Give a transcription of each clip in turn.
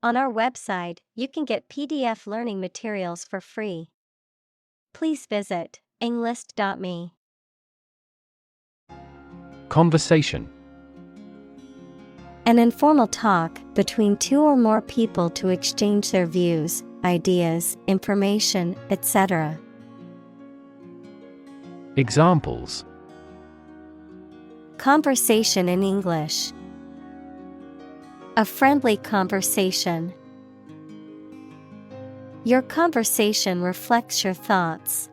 On our website, you can get PDF learning materials for free. Please visit englist.me. Conversation. An informal talk between two or more people to exchange their views, ideas, information, etc. Examples. Conversation in English. A friendly conversation. Your conversation reflects your thoughts.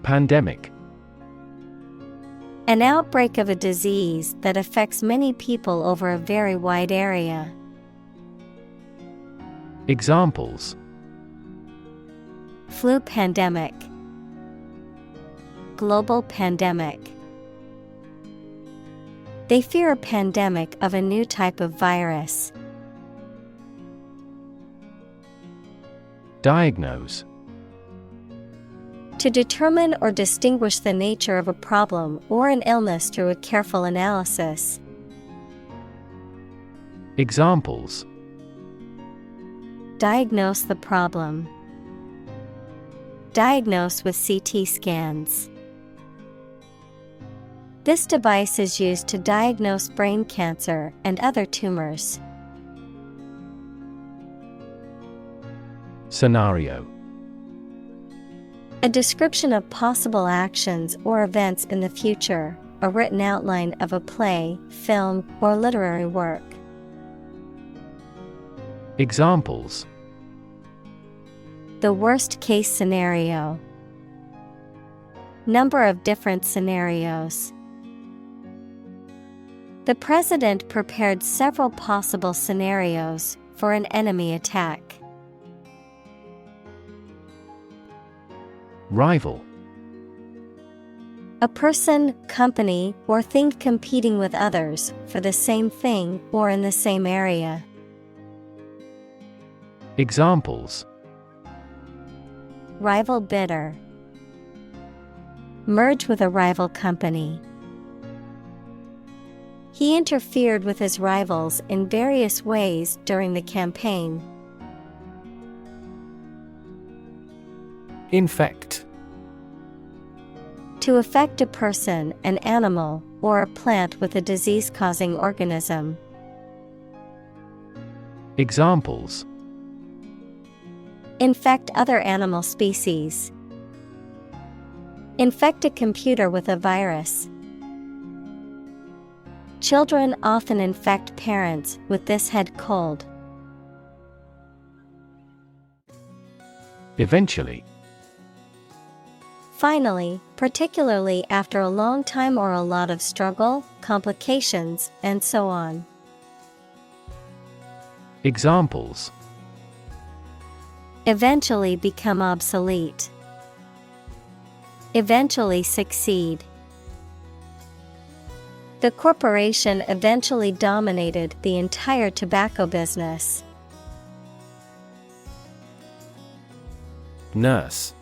Pandemic. An outbreak of a disease that affects many people over a very wide area. Examples. Flu pandemic. Global pandemic. They fear a pandemic of a new type of virus. Diagnose. To determine or distinguish the nature of a problem or an illness through a careful analysis. Examples. Diagnose the problem. Diagnose with CT scans. This device is used to diagnose brain cancer and other tumors. Scenario. A description of possible actions or events in the future, a written outline of a play, film, or literary work. Examples. The worst case scenario. Number of different scenarios. The president prepared several possible scenarios for an enemy attack. Rival. A person, company, or thing competing with others for the same thing or in the same area. Examples. Rival bidder. Merge with a rival company. He interfered with his rivals in various ways during the campaign. Infect. To affect a person, an animal, or a plant with a disease-causing organism. Examples. Infect other animal species. Infect a computer with a virus. Children often infect parents with this head cold. Eventually. Finally, particularly after a long time or a lot of struggle, complications, and so on. Examples. Eventually become obsolete. Eventually succeed. The corporation eventually dominated the entire tobacco business. Nurse.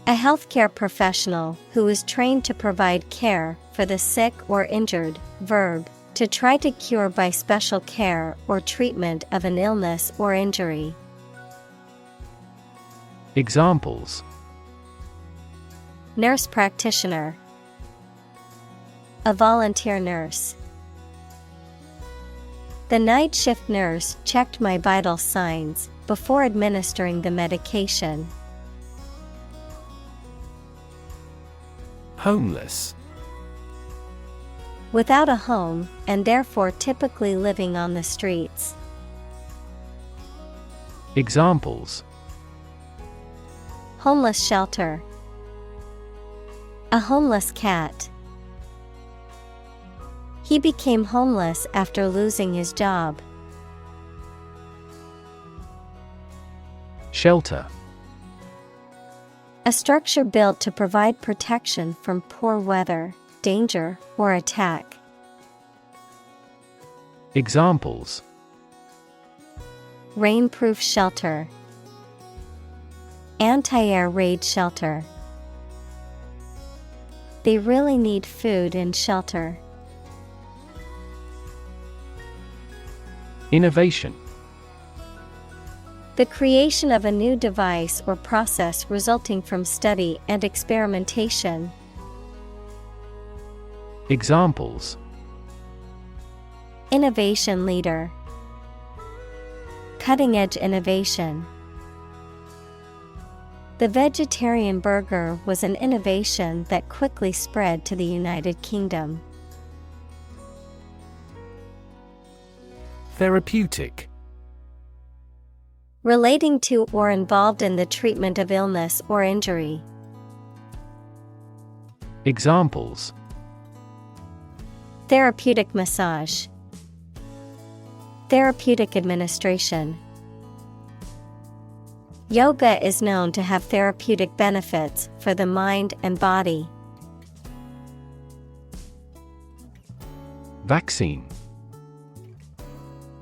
A healthcare professional who is trained to provide care for the sick or injured. Verb, to try to cure by special care or treatment of an illness or injury. Examples. Nurse practitioner. A volunteer nurse. The night shift nurse checked my vital signs before administering the medication. Homeless. Without a home, and therefore typically living on the streets. Examples. Homeless shelter. A homeless cat. He became homeless after losing his job. Shelter. A structure built to provide protection from poor weather, danger, or attack. Examples. Rainproof shelter. Anti-air raid shelter. They really need food and shelter. Innovation. The creation of a new device or process resulting from study and experimentation. Examples: Innovation leader. Cutting-edge innovation. The vegetarian burger was an innovation that quickly spread to the United Kingdom. Therapeutic. Relating to or involved in the treatment of illness or injury. Examples: Therapeutic massage. Therapeutic administration. Yoga is known to have therapeutic benefits for the mind and body. Vaccine.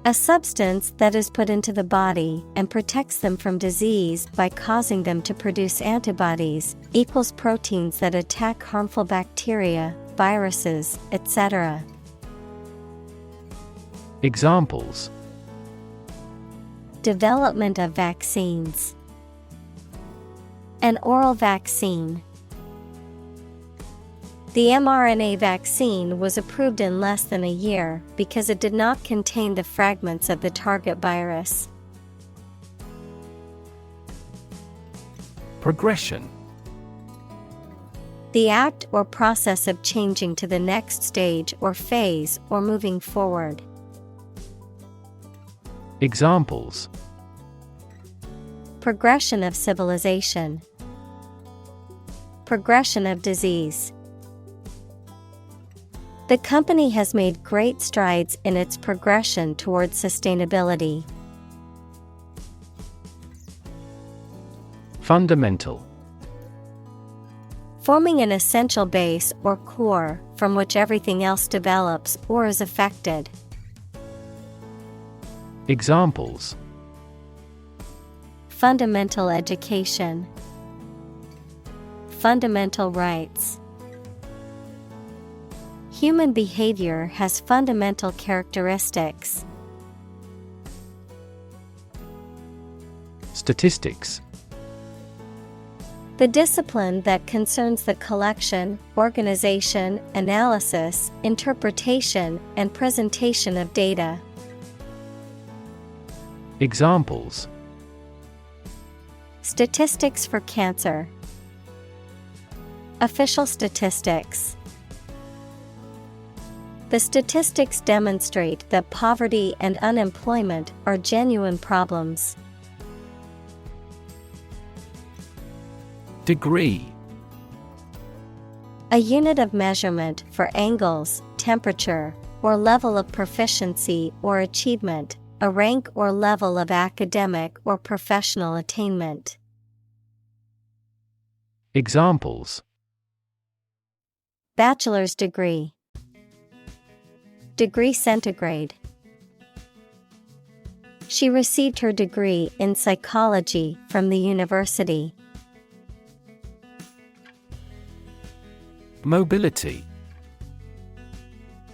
A substance that is put into the body and protects them from disease by causing them to produce antibodies, equals proteins that attack harmful bacteria, viruses, etc. Examples: Development of vaccines. An oral vaccine. The mRNA vaccine was approved in less than a year because it did not contain the fragments of the target virus. Progression. The act or process of changing to the next stage or phase or moving forward. Examples: Progression of civilization. Progression of disease. The company has made great strides in its progression towards sustainability. Fundamental. Forming an essential base or core from which everything else develops or is affected. Examples: Fundamental education. Fundamental rights. Human behavior has fundamental characteristics. Statistics. The discipline that concerns the collection, organization, analysis, interpretation, and presentation of data. Examples: Statistics for cancer. Official statistics. The statistics demonstrate that poverty and unemployment are genuine problems. Degree. A unit of measurement for angles, temperature, or level of proficiency or achievement, a rank or level of academic or professional attainment. Examples: Bachelor's degree. Degree centigrade. She received her degree in psychology from the university. Mobility.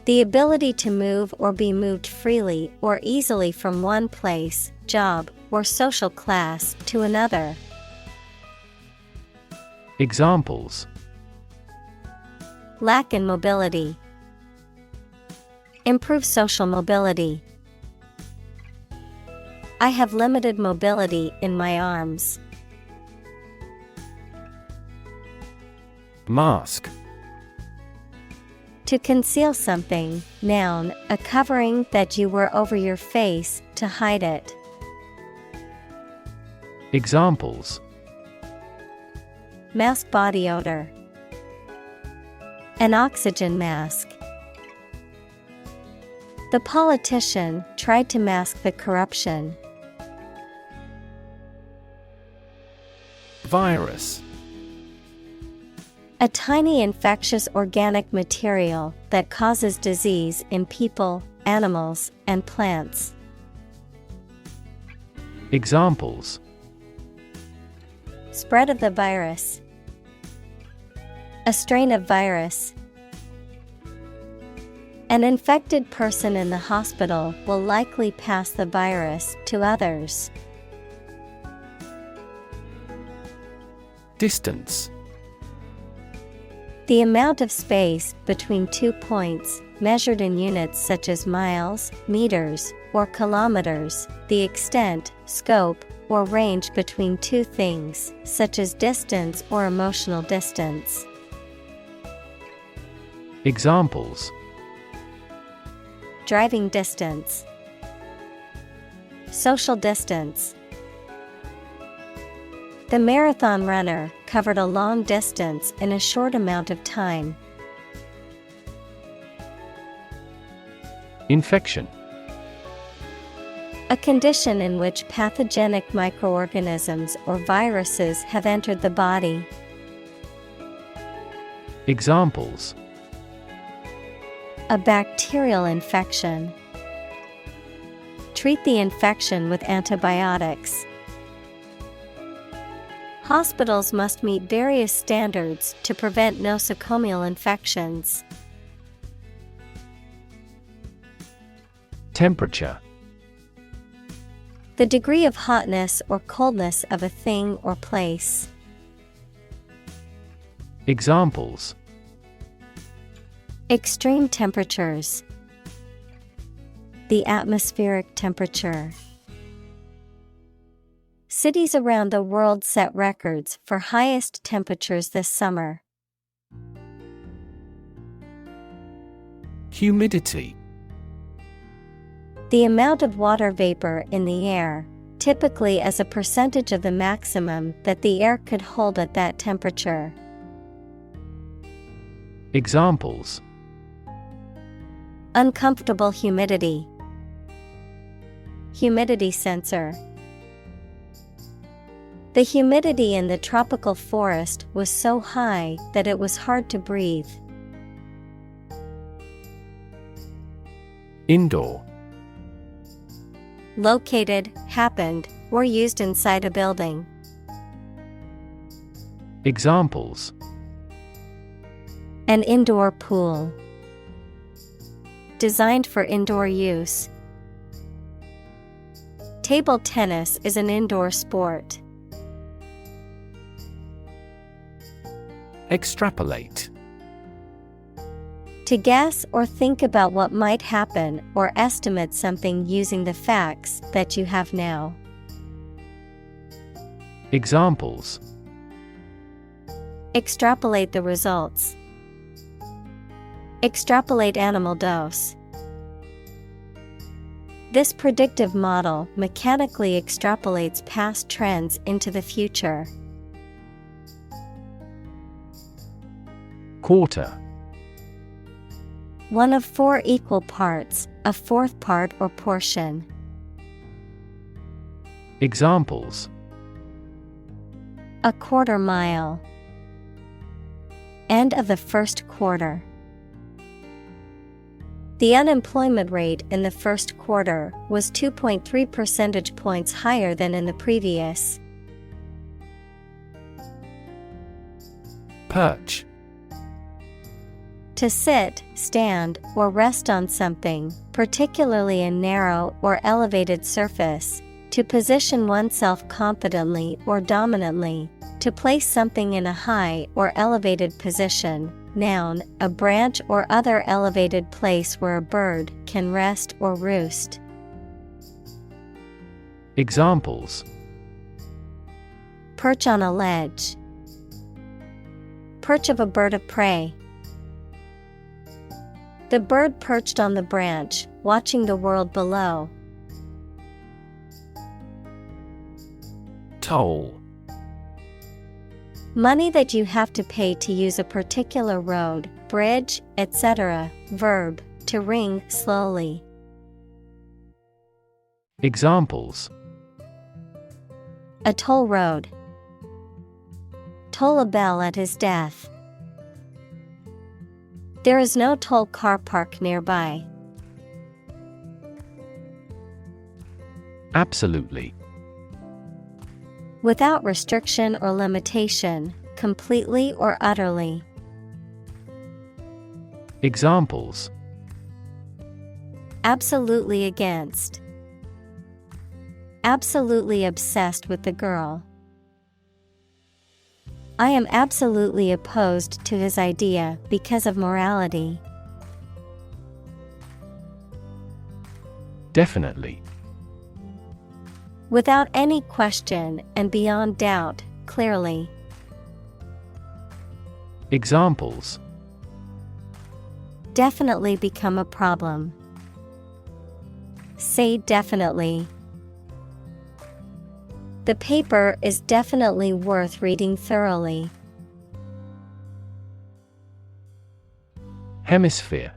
The ability to move or be moved freely or easily from one place, job, or social class to another. Examples: Lack in mobility. Improve social mobility. I have limited mobility in my arms. Mask. To conceal something, noun, a covering that you wear over your face to hide it. Examples: Mask body odor. An oxygen mask. The politician tried to mask the corruption. Virus. A tiny infectious organic material that causes disease in people, animals, and plants. Examples: Spread of the virus. A strain of virus. An infected person in the hospital will likely pass the virus to others. Distance. The amount of space between 2 points, measured in units such as miles, meters, or kilometers, the extent, scope, or range between two things, such as distance or emotional distance. Examples: driving distance, social distance. The marathon runner covered a long distance in a short amount of time. Infection. A condition in which pathogenic microorganisms or viruses have entered the body. Examples: a bacterial infection. Treat the infection with antibiotics. Hospitals must meet various standards to prevent nosocomial infections. Temperature. The degree of hotness or coldness of a thing or place. Examples: extreme temperatures. The atmospheric temperature. Cities around the world set records for highest temperatures this summer. Humidity. The amount of water vapor in the air, typically as a percentage of the maximum that the air could hold at that temperature. Examples: uncomfortable humidity. Humidity sensor. The humidity in the tropical forest was so high that it was hard to breathe. Indoor. Located, happened, or used inside a building. Examples: an indoor pool. Designed for indoor use. Table tennis is an indoor sport. Extrapolate. To guess or think about what might happen or estimate something using the facts that you have now. Examples: extrapolate the results. Extrapolate animal dose. This predictive model mechanically extrapolates past trends into the future. Quarter. One of 4 equal parts, a fourth part or portion. Examples: a quarter mile. End of the first quarter. The unemployment rate in the first quarter was 2.3 percentage points higher than in the previous. Perch. To sit, stand, or rest on something, particularly a narrow or elevated surface. To position oneself confidently or dominantly. To place something in a high or elevated position. Noun, a branch or other elevated place where a bird can rest or roost. Examples: perch on a ledge. Perch of a bird of prey. The bird perched on the branch, watching the world below. Toll. Money that you have to pay to use a particular road, bridge, etc. Verb, to ring slowly. Examples: a toll road. Toll a bell at his death. There is no toll car park nearby. Absolutely. Without restriction or limitation, completely or utterly. Examples: Absolutely against. Absolutely obsessed with the girl. I am absolutely opposed to his idea because of morality. Definitely. Without any question and beyond doubt, clearly. Examples: Definitely become a problem. Say definitely. The paper is definitely worth reading thoroughly. Hemisphere.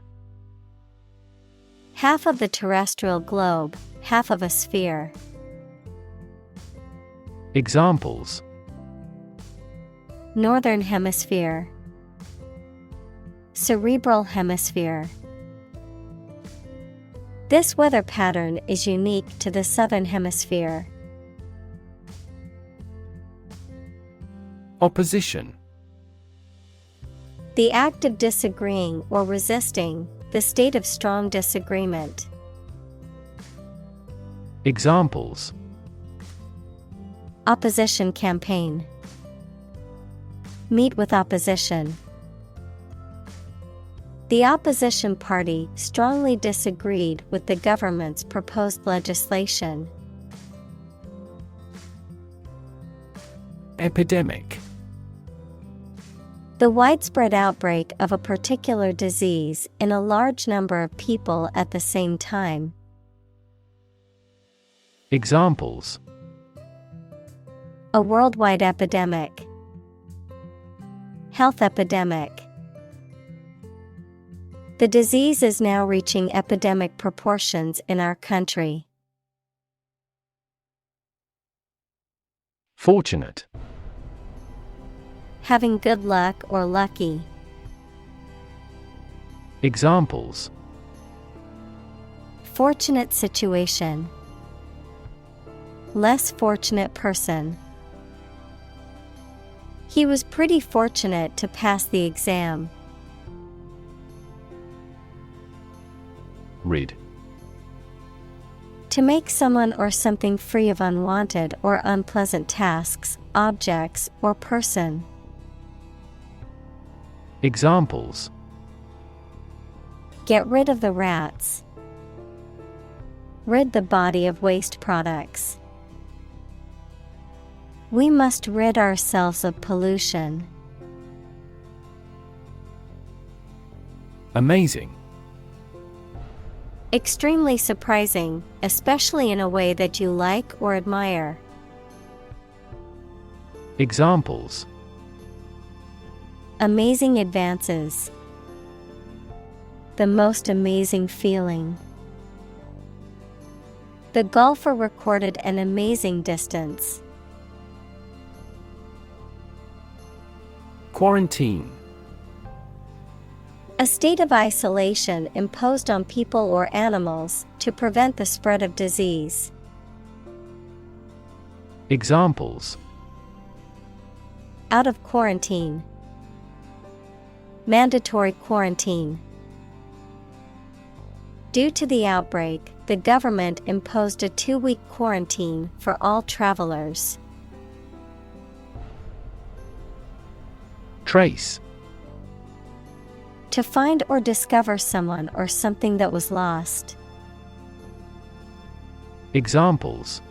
Half of the terrestrial globe, half of a sphere. Examples: Northern hemisphere. Cerebral hemisphere. This weather pattern is unique to the southern hemisphere. Opposition. The act of disagreeing or resisting, the state of strong disagreement. Examples: Opposition campaign. Meet with opposition. The opposition party strongly disagreed with the government's proposed legislation. Epidemic. The widespread outbreak of a particular disease in a large number of people at the same time. Examples: A worldwide epidemic. Health epidemic. The disease is now reaching epidemic proportions in our country. Fortunate. Having good luck or lucky. Examples: Fortunate situation. Less fortunate person. He was pretty fortunate to pass the exam. Rid. To make someone or something free of unwanted or unpleasant tasks, objects, or person. Examples: Get rid of the rats. Rid the body of waste products. We must rid ourselves of pollution. Amazing. Extremely surprising, especially in a way that you like or admire. Examples: Amazing advances. The most amazing feeling. The golfer recorded an amazing distance. Quarantine. A state of isolation imposed on people or animals to prevent the spread of disease. Examples: Out of quarantine. Mandatory quarantine. Due to the outbreak, the government imposed a 2-week quarantine for all travelers. Trace. To find or discover someone or something that was lost. Examples: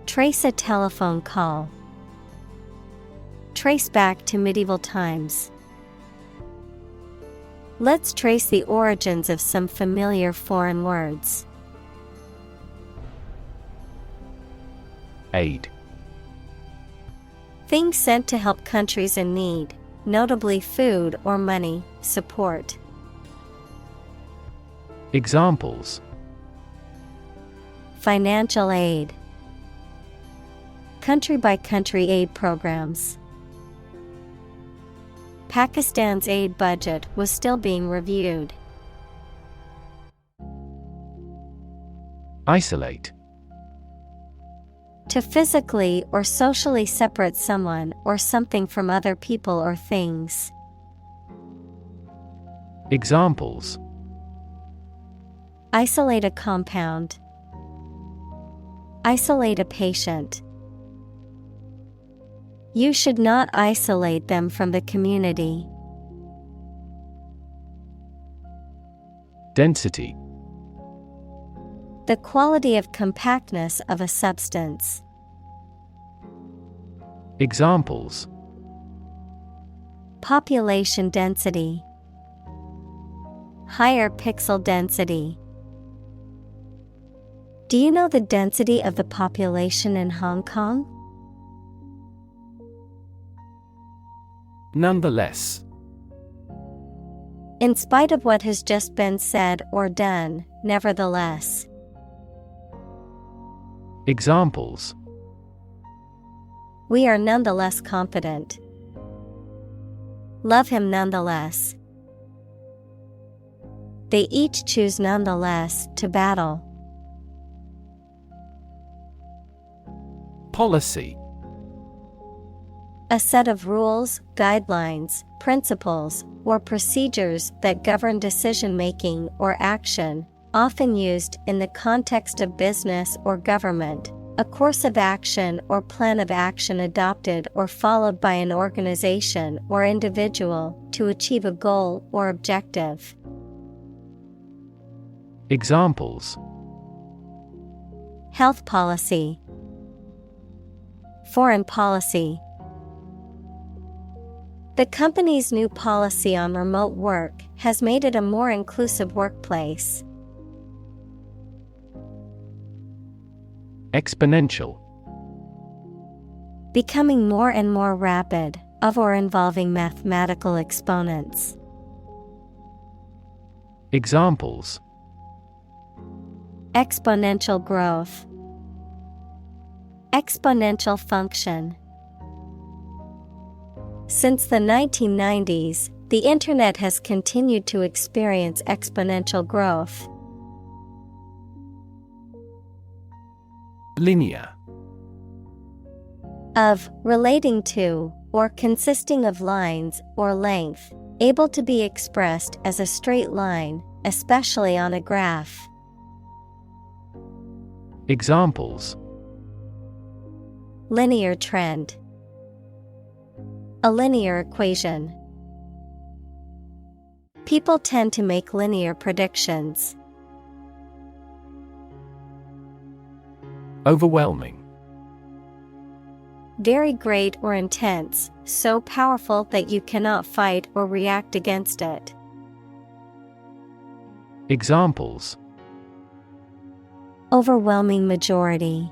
Trace a telephone call. Trace back to medieval times. Let's trace the origins of some familiar foreign words. Aid. Things sent to help countries in need, notably food or money, support. Examples: Financial aid. Country-by-country aid programs. Pakistan's aid budget was still being reviewed. Isolate. To physically or socially separate someone or something from other people or things. Examples: Isolate a compound. Isolate a patient. You should not isolate them from the community. Density. The quality of compactness of a substance. Examples: population density, higher pixel density. Do you know the density of the population in Hong Kong? Nonetheless. In spite of what has just been said or done, nevertheless. Examples: we are nonetheless confident. Love him nonetheless. They each choose nonetheless to battle. Policy. A set of rules, guidelines, principles, or procedures that govern decision-making or action, often used in the context of business or government. A course of action or plan of action adopted or followed by an organization or individual to achieve a goal or objective. Examples: health policy, foreign policy. The company's new policy on remote work has made it a more inclusive workplace. Exponential. Becoming more and more rapid, of or involving mathematical exponents. Examples: exponential growth, exponential function. Since the 1990s, the Internet has continued to experience exponential growth. Linear. Of, relating to, or consisting of lines or length, able to be expressed as a straight line, especially on a graph. Examples: linear trend, a linear equation. People tend to make linear predictions. Overwhelming. Very great or intense, so powerful that you cannot fight or react against it. Examples: overwhelming majority,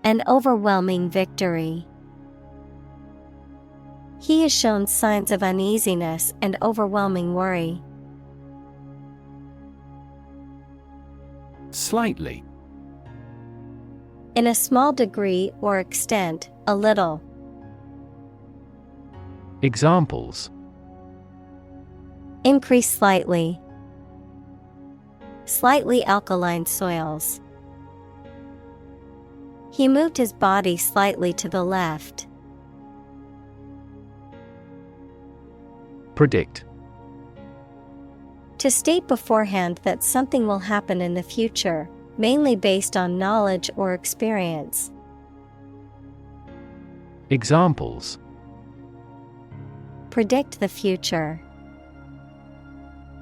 an overwhelming victory. He has shown signs of uneasiness and overwhelming worry. Slightly. In a small degree or extent, a little. Examples: increase slightly, slightly alkaline soils. He moved his body slightly to the left. Predict. To state beforehand that something will happen in the future, mainly based on knowledge or experience. Examples: predict the future,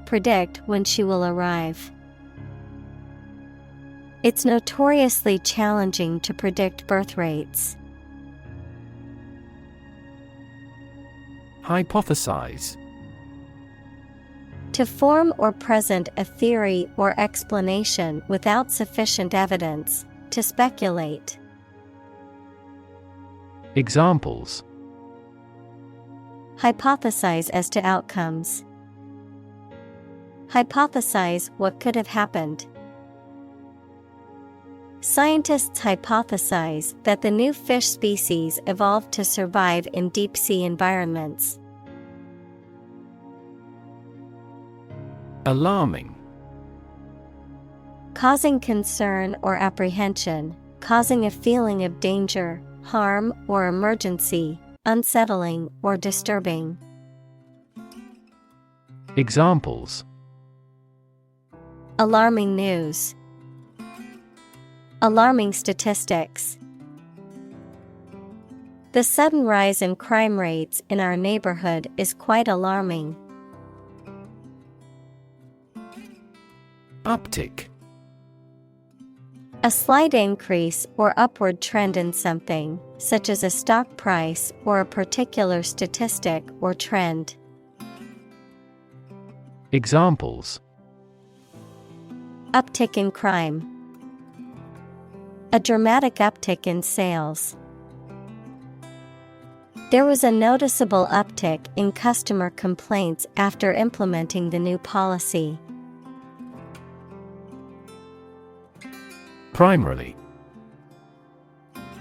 predict when she will arrive. It's notoriously challenging to predict birth rates. Hypothesize. To form or present a theory or explanation without sufficient evidence, to speculate. Examples: hypothesize as to outcomes. Hypothesize what could have happened. Scientists hypothesize that the new fish species evolved to survive in deep-sea environments. Alarming. Causing concern or apprehension, causing a feeling of danger, harm, or emergency, unsettling or disturbing. Examples: Alarming news. Alarming statistics. The sudden rise in crime rates in our neighborhood is quite alarming. Uptick. A slight increase or upward trend in something, such as a stock price or a particular statistic or trend. Examples: Uptick in crime. A dramatic uptick in sales. There was a noticeable uptick in customer complaints after implementing the new policy. Primarily.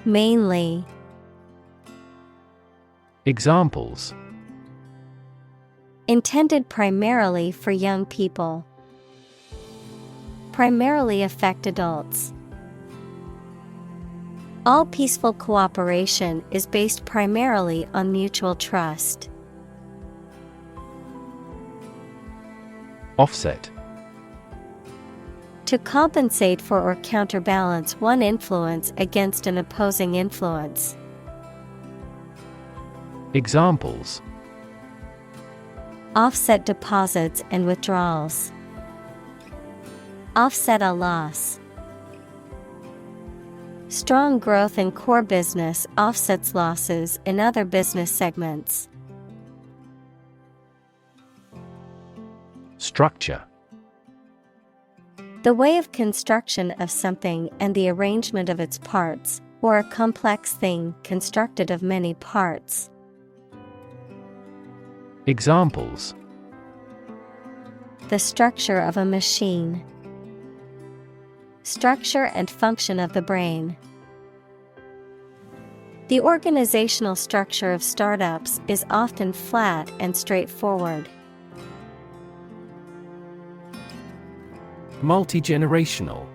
Mainly. Examples: Intended primarily for young people. Primarily affect adults. All peaceful cooperation is based primarily on mutual trust. Offset. To compensate for or counterbalance one influence against an opposing influence. Examples: Offset deposits and withdrawals. Offset a loss. Strong growth in core business offsets losses in other business segments. Structure. The way of construction of something and the arrangement of its parts, or a complex thing constructed of many parts. Examples: The structure of a machine. Structure and function of the brain. The organizational structure of startups is often flat and straightforward. Multi-generational.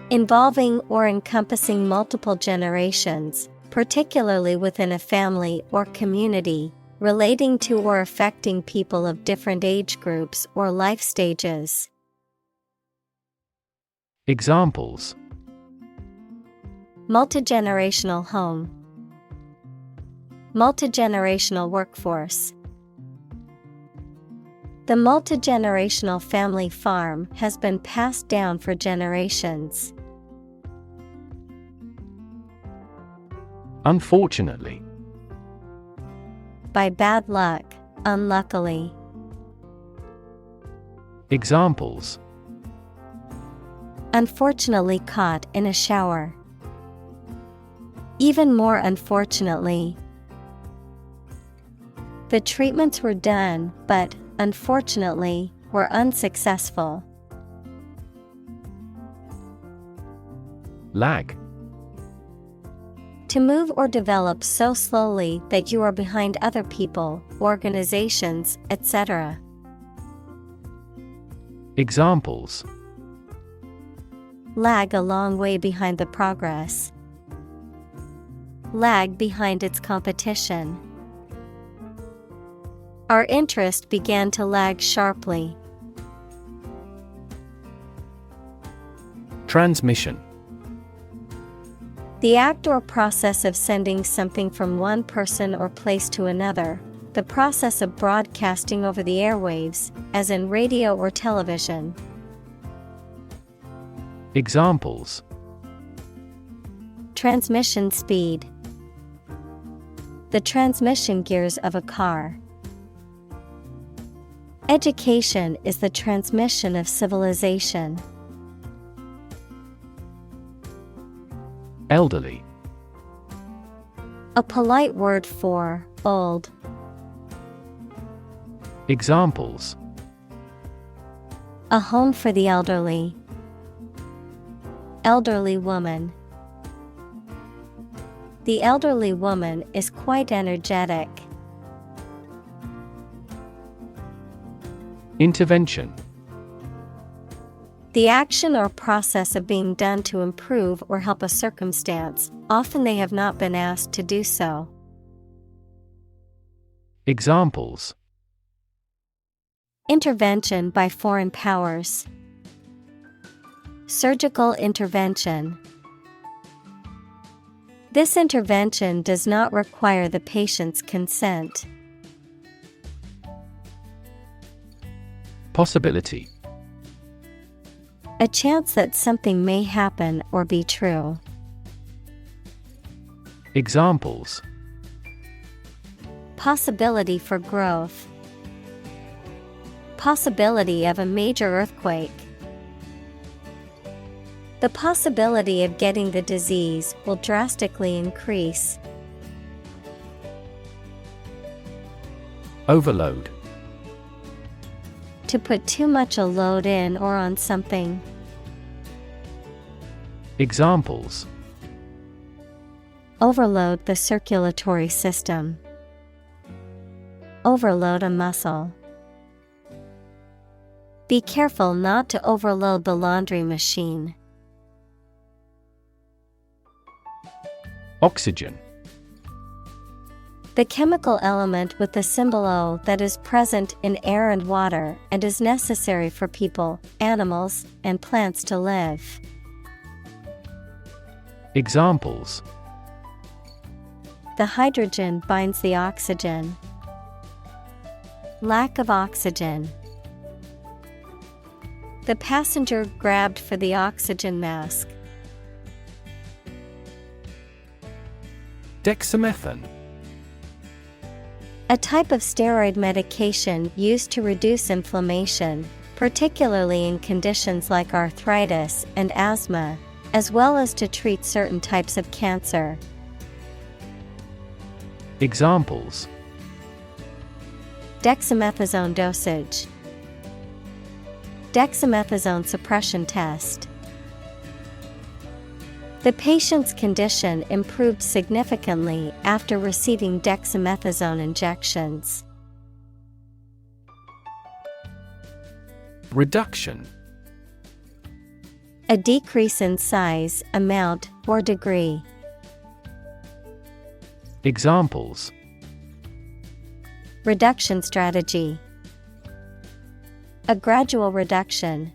Involving or encompassing multiple generations, particularly within a family or community, relating to or affecting people of different age groups or life stages. Examples: Multigenerational home. Multigenerational workforce. The multigenerational family farm has been passed down for generations. Unfortunately. By bad luck, unluckily. Examples: Unfortunately caught in a shower. Even more unfortunately. The treatments were done, but, unfortunately, were unsuccessful. Lag. To move or develop so slowly that you are behind other people, organizations, etc. Examples: Lag a long way behind the progress. Lag behind its competition. Our interest began to lag sharply. Transmission. The act or process of sending something from one person or place to another. The process of broadcasting over the airwaves, as in radio or television. Examples: Transmission speed. The transmission gears of a car. Education is the transmission of civilization. Elderly. A polite word for old. Examples: A home for the elderly. Elderly woman. The elderly woman is quite energetic. Intervention. The action or process of being done to improve or help a circumstance, often they have not been asked to do so. Examples: Intervention by foreign powers. Surgical intervention. This intervention does not require the patient's consent. Possibility. A chance that something may happen or be true. Examples. Possibility for growth. Possibility of a major earthquake. The possibility of getting the disease will drastically increase. Overload. To put too much a load in or on something. Examples. Overload the circulatory system. Overload a muscle. Be careful not to overload the laundry machine. Oxygen. The chemical element with the symbol O that is present in air and water and is necessary for people, animals, and plants to live. Examples. The hydrogen binds the oxygen. Lack of oxygen. The passenger grabbed for the oxygen mask. Dexamethasone. A type of steroid medication used to reduce inflammation, particularly in conditions like arthritis and asthma, as well as to treat certain types of cancer. Examples. Dexamethasone dosage. Dexamethasone suppression test. The patient's condition improved significantly after receiving dexamethasone injections. Reduction. A decrease in size, amount, or degree. Examples. Reduction strategy. A gradual reduction.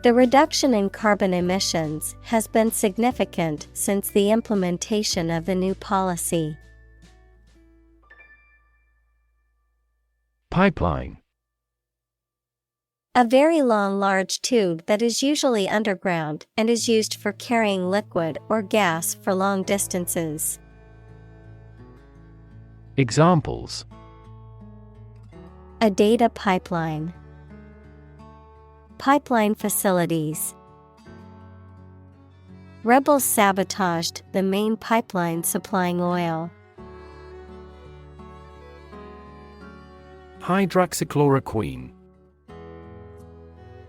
The reduction in carbon emissions has been significant since the implementation of the new policy. Pipeline. A very long large tube that is usually underground and is used for carrying liquid or gas for long distances. Examples. A data pipeline. Pipeline facilities. Rebels sabotaged the main pipeline supplying oil. Hydroxychloroquine.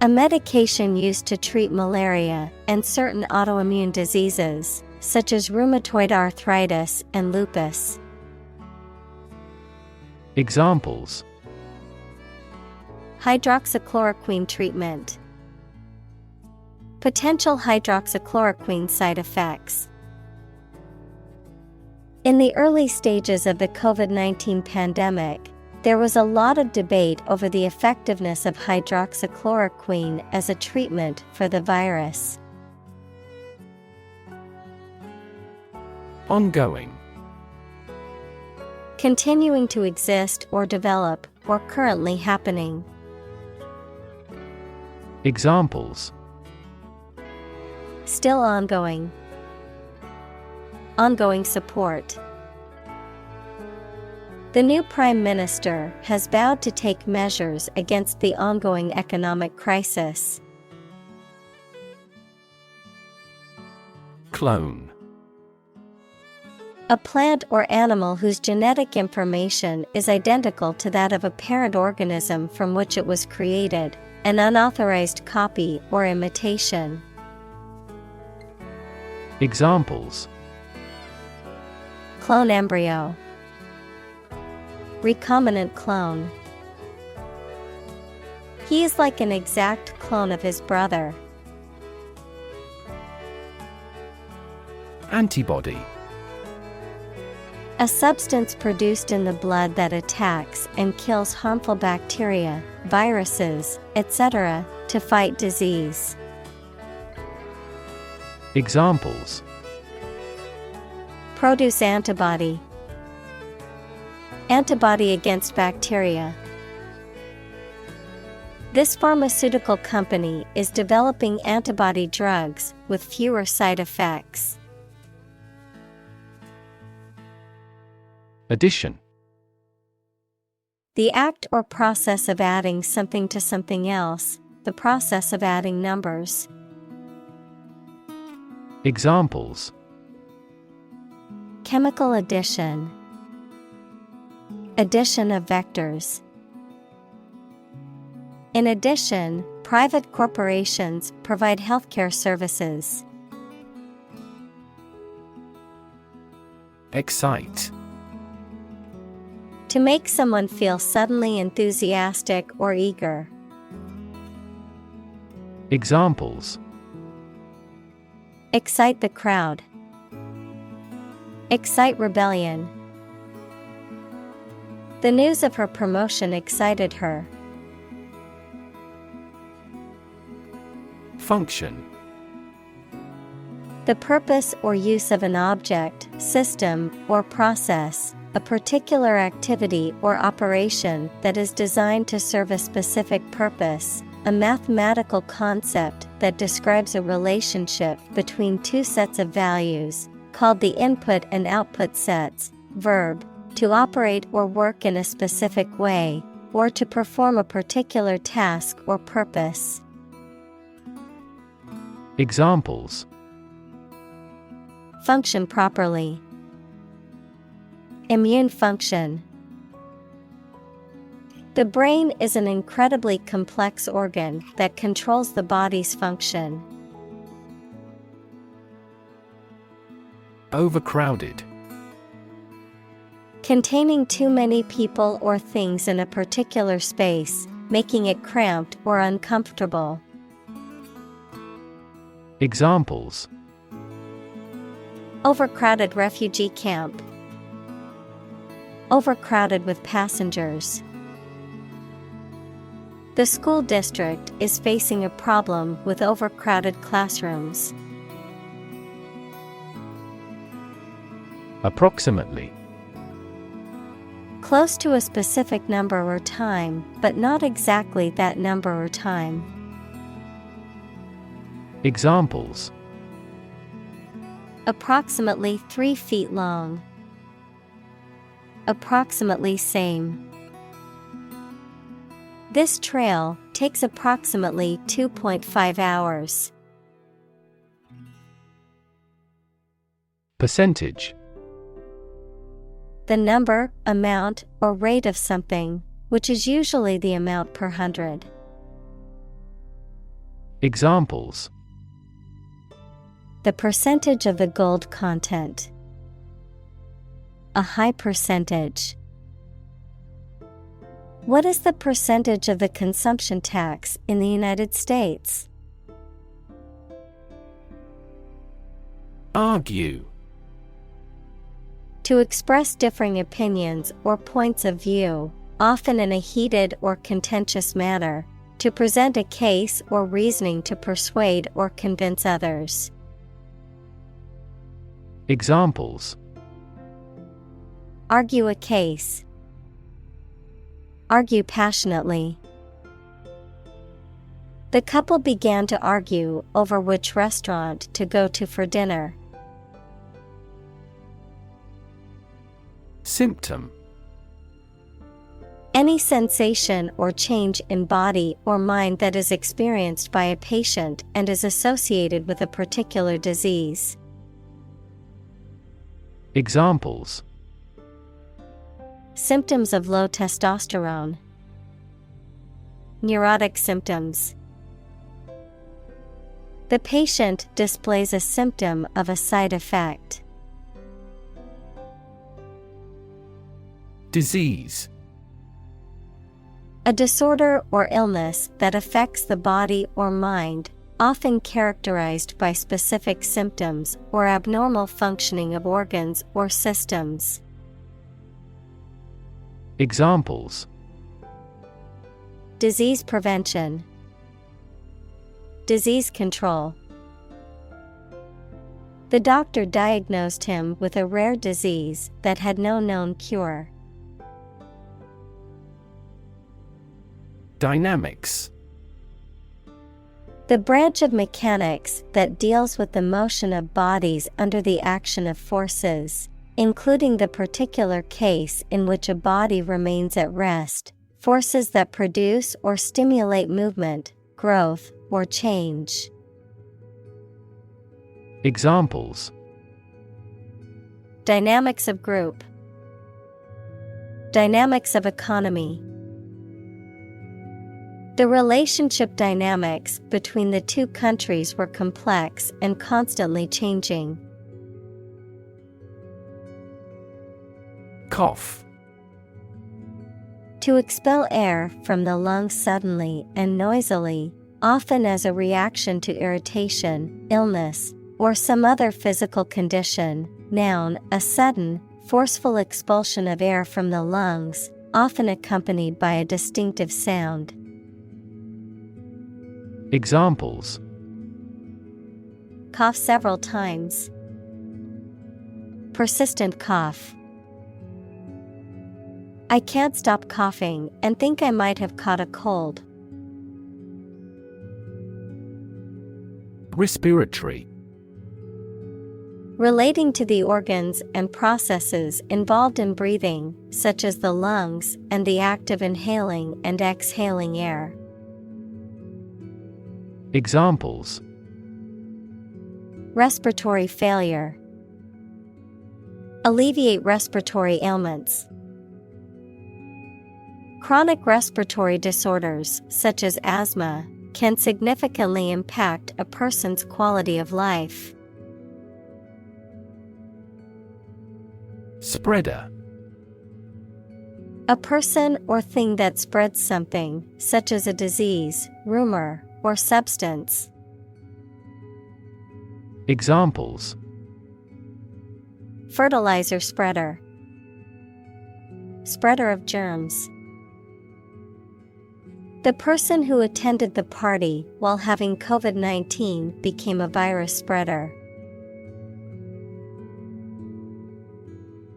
A medication used to treat malaria and certain autoimmune diseases, such as rheumatoid arthritis and lupus. Examples. Hydroxychloroquine treatment. Potential hydroxychloroquine side effects. In the early stages of the COVID-19 pandemic, there was a lot of debate over the effectiveness of hydroxychloroquine as a treatment for the virus. Ongoing. Continuing to exist or develop, or currently happening. Examples. Still ongoing. Ongoing support. The new Prime Minister has vowed to take measures against the ongoing economic crisis. Clone. A plant or animal whose genetic information is identical to that of a parent organism from which it was created, an unauthorized copy or imitation. Examples. Clone embryo. Recombinant clone. He is like an exact clone of his brother. Antibody. A substance produced in the blood that attacks and kills harmful bacteria, viruses, etc., to fight disease. Examples: Produce antibody. Antibody against bacteria. This pharmaceutical company is developing antibody drugs with fewer side effects. Addition. The act or process of adding something to something else, the process of adding numbers. Examples: Chemical addition. Addition of vectors. In addition, private corporations provide healthcare services. Excite. To make someone feel suddenly enthusiastic or eager. Examples: Excite the crowd. Excite rebellion. The news of her promotion excited her. Function. The purpose or use of an object, system, or process, a particular activity or operation that is designed to serve a specific purpose, a mathematical concept that describes a relationship between two sets of values, called the input and output sets. Verb, to operate or work in a specific way, or to perform a particular task or purpose. Examples: Function properly. Immune function. The brain is an incredibly complex organ that controls the body's function. Overcrowded. Containing too many people or things in a particular space, making it cramped or uncomfortable. Examples: Overcrowded refugee camp. Overcrowded with passengers. The school district is facing a problem with overcrowded classrooms. Approximately. Close to a specific number or time, but not exactly that number or time. Examples: Approximately 3 feet long. Approximately same. This trail takes approximately 2.5 hours. Percentage. The number, amount, or rate of something, which is usually the amount per 100. Examples: The percentage of the gold content. A high percentage. What is the percentage of the consumption tax in the United States? Argue. To express differing opinions or points of view, often in a heated or contentious manner, to present a case or reasoning to persuade or convince others. Examples: Argue a case. Argue passionately. The couple began to argue over which restaurant to go to for dinner. Symptom. Any sensation or change in body or mind that is experienced by a patient and is associated with a particular disease. Examples: Symptoms of low testosterone. Neurotic symptoms. The patient displays a symptom of a side effect. Disease. A disorder or illness that affects the body or mind, often characterized by specific symptoms or abnormal functioning of organs or systems. Examples: disease prevention, disease control. The doctor diagnosed him with a rare disease that had no known cure. Dynamics. The branch of mechanics that deals with the motion of bodies under the action of forces, including the particular case in which a body remains at rest, forces that produce or stimulate movement, growth, or change. Examples: dynamics of group, dynamics of economy. The relationship dynamics between the two countries were complex and constantly changing. Cough. To expel air from the lungs suddenly and noisily, often as a reaction to irritation, illness, or some other physical condition. Noun, a sudden, forceful expulsion of air from the lungs, often accompanied by a distinctive sound. Examples: cough several times, persistent cough. I can't stop coughing and think I might have caught a cold. Respiratory. Relating to the organs and processes involved in breathing, such as the lungs and the act of inhaling and exhaling air. Examples: respiratory failure, alleviate respiratory ailments. Chronic respiratory disorders, such as asthma, can significantly impact a person's quality of life. Spreader. A person or thing that spreads something, such as a disease, rumor, or substance. Examples: fertilizer spreader, spreader of germs. The person who attended the party while having COVID-19 became a virus spreader.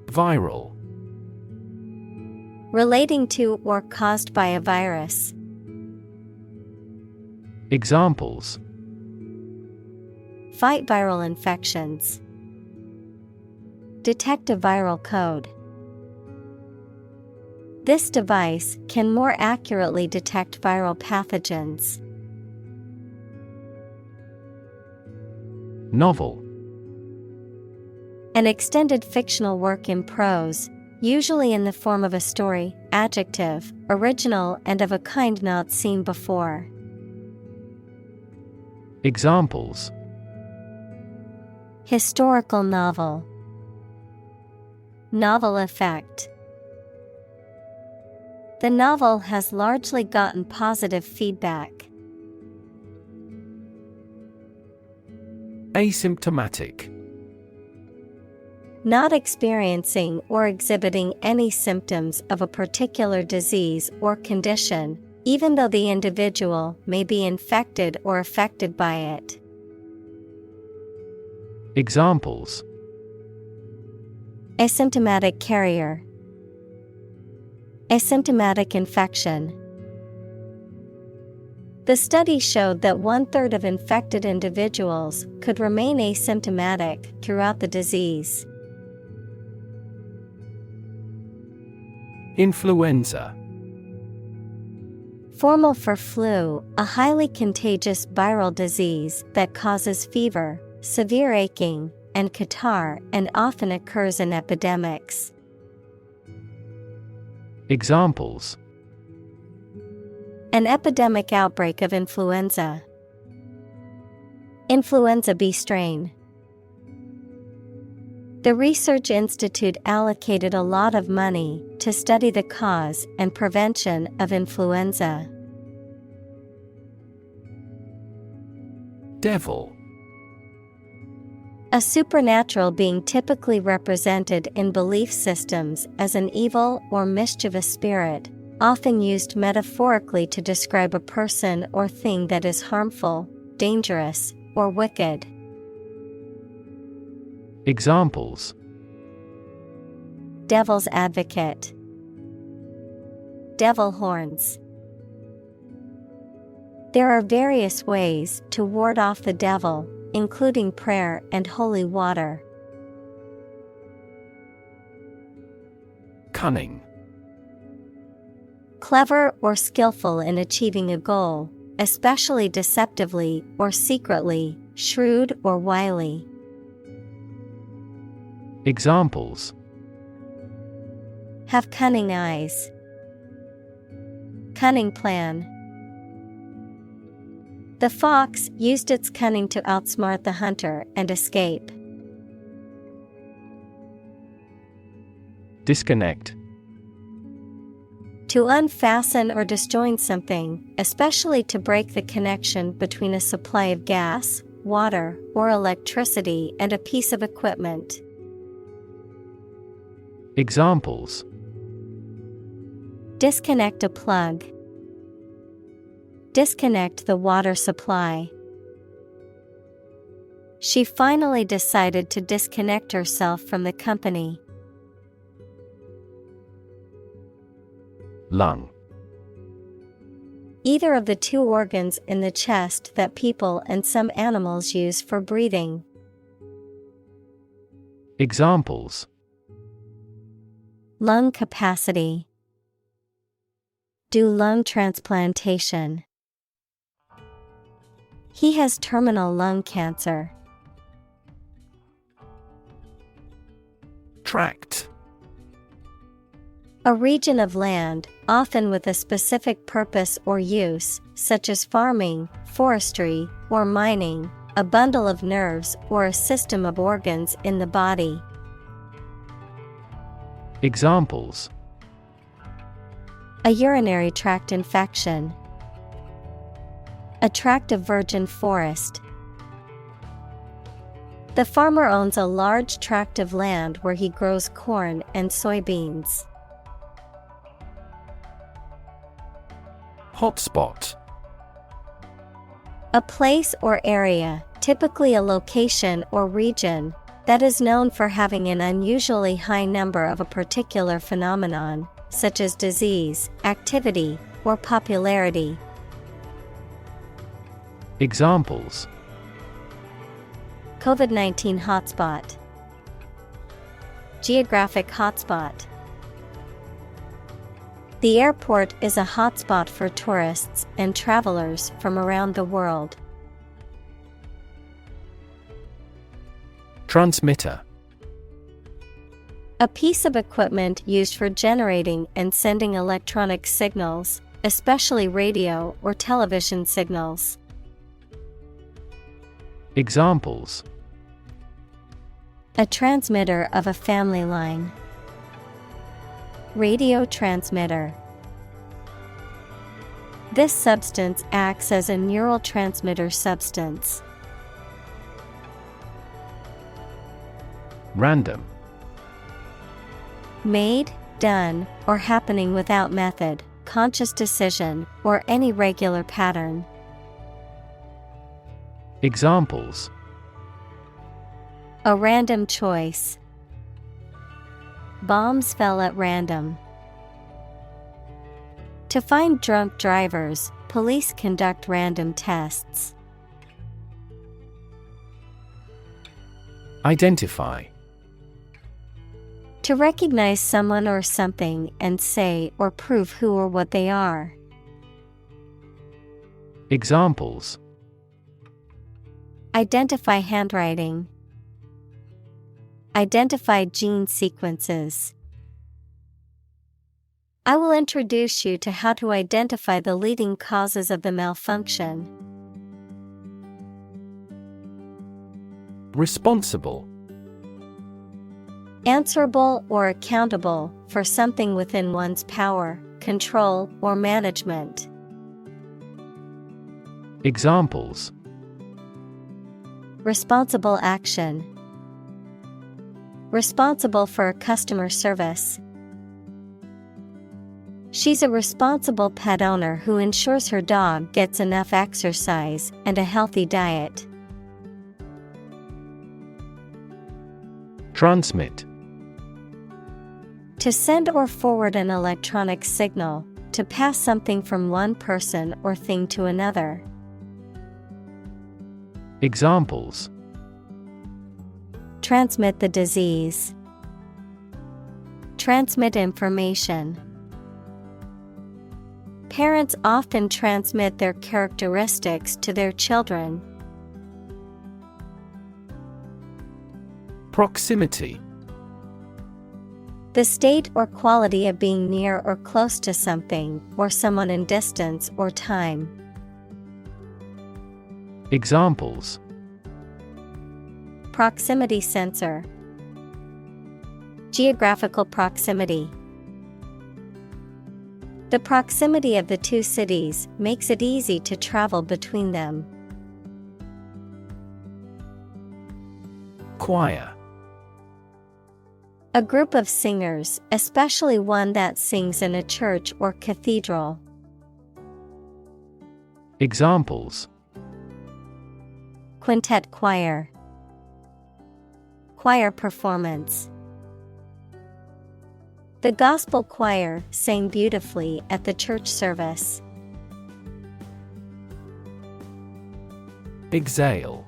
Viral. Relating to or caused by a virus. Examples: fight viral infections, detect a viral code. This device can more accurately detect viral pathogens. Novel. An extended fictional work in prose, usually in the form of a story. Adjective, original and of a kind not seen before. Examples: historical novel, novel effect. The novel has largely gotten positive feedback. Asymptomatic. Not experiencing or exhibiting any symptoms of a particular disease or condition, even though the individual may be infected or affected by it. Examples: asymptomatic carrier, asymptomatic infection. The study showed that 1/3 of infected individuals could remain asymptomatic throughout the disease. Influenza. Formal for flu, a highly contagious viral disease that causes fever, severe aching, and catarrh and often occurs in epidemics. Examples: an epidemic outbreak of influenza. Influenza B strain. The research institute allocated a lot of money to study the cause and prevention of influenza. A A supernatural being typically represented in belief systems as an evil or mischievous spirit, often used metaphorically to describe a person or thing that is harmful, dangerous, or wicked. Examples: Devil's advocate. Devil horns. There are various ways to ward off the devil, including prayer and holy water. Cunning. Clever or skillful in achieving a goal, especially deceptively or secretly, shrewd or wily. Examples: Have cunning eyes. Cunning plan. The fox used its cunning to outsmart the hunter and escape. Disconnect. To unfasten or disjoin something, especially to break the connection between a supply of gas, water, or electricity and a piece of equipment. Examples: Disconnect a plug. Disconnect the water supply. She finally decided to disconnect herself from the company. Lung. Either of the two organs in the chest that people and some animals use for breathing. Examples: Lung capacity. Do lung transplantation. He has terminal lung cancer. Tract. A region of land, often with a specific purpose or use, such as farming, forestry, or mining, a bundle of nerves or a system of organs in the body. Examples: A urinary tract infection. A tract of virgin forest. The farmer owns a large tract of land where he grows corn and soybeans. Hotspot. A place or area, typically a location or region, that is known for having an unusually high number of a particular phenomenon, such as disease, activity, or popularity. Examples: COVID-19 hotspot. Geographic hotspot. The airport is a hotspot for tourists and travelers from around the world. Transmitter. A piece of equipment used for generating and sending electronic signals, especially radio or television signals. Examples: A transmitter of a family line. Radio transmitter. This substance acts as a neurotransmitter substance. Random. Made, done, or happening without method, conscious decision, or any regular pattern. Examples: A random choice. Bombs fell at random. To find drunk drivers, police conduct random tests. Identify. To recognize someone or something and say or prove who or what they are. Examples: Identify handwriting. Identify gene sequences. I will introduce you to how to identify the leading causes of the malfunction. Responsible. Answerable or accountable for something within one's power, control, or management. Examples: Responsible action. Responsible for customer service. She's a responsible pet owner who ensures her dog gets enough exercise and a healthy diet. Transmit. To send or forward an electronic signal, to pass something from one person or thing to another. Examples: Transmit the disease. Transmit information. Parents often transmit their characteristics to their children. Proximity. The state or quality of being near or close to something, or someone in distance or time. Examples: Proximity sensor. Geographical proximity. The proximity of the two cities makes it easy to travel between them. Choir. A group of singers, especially one that sings in a church or cathedral. Examples: Quintet choir. Choir performance. The gospel choir sang beautifully at the church service. Exhale.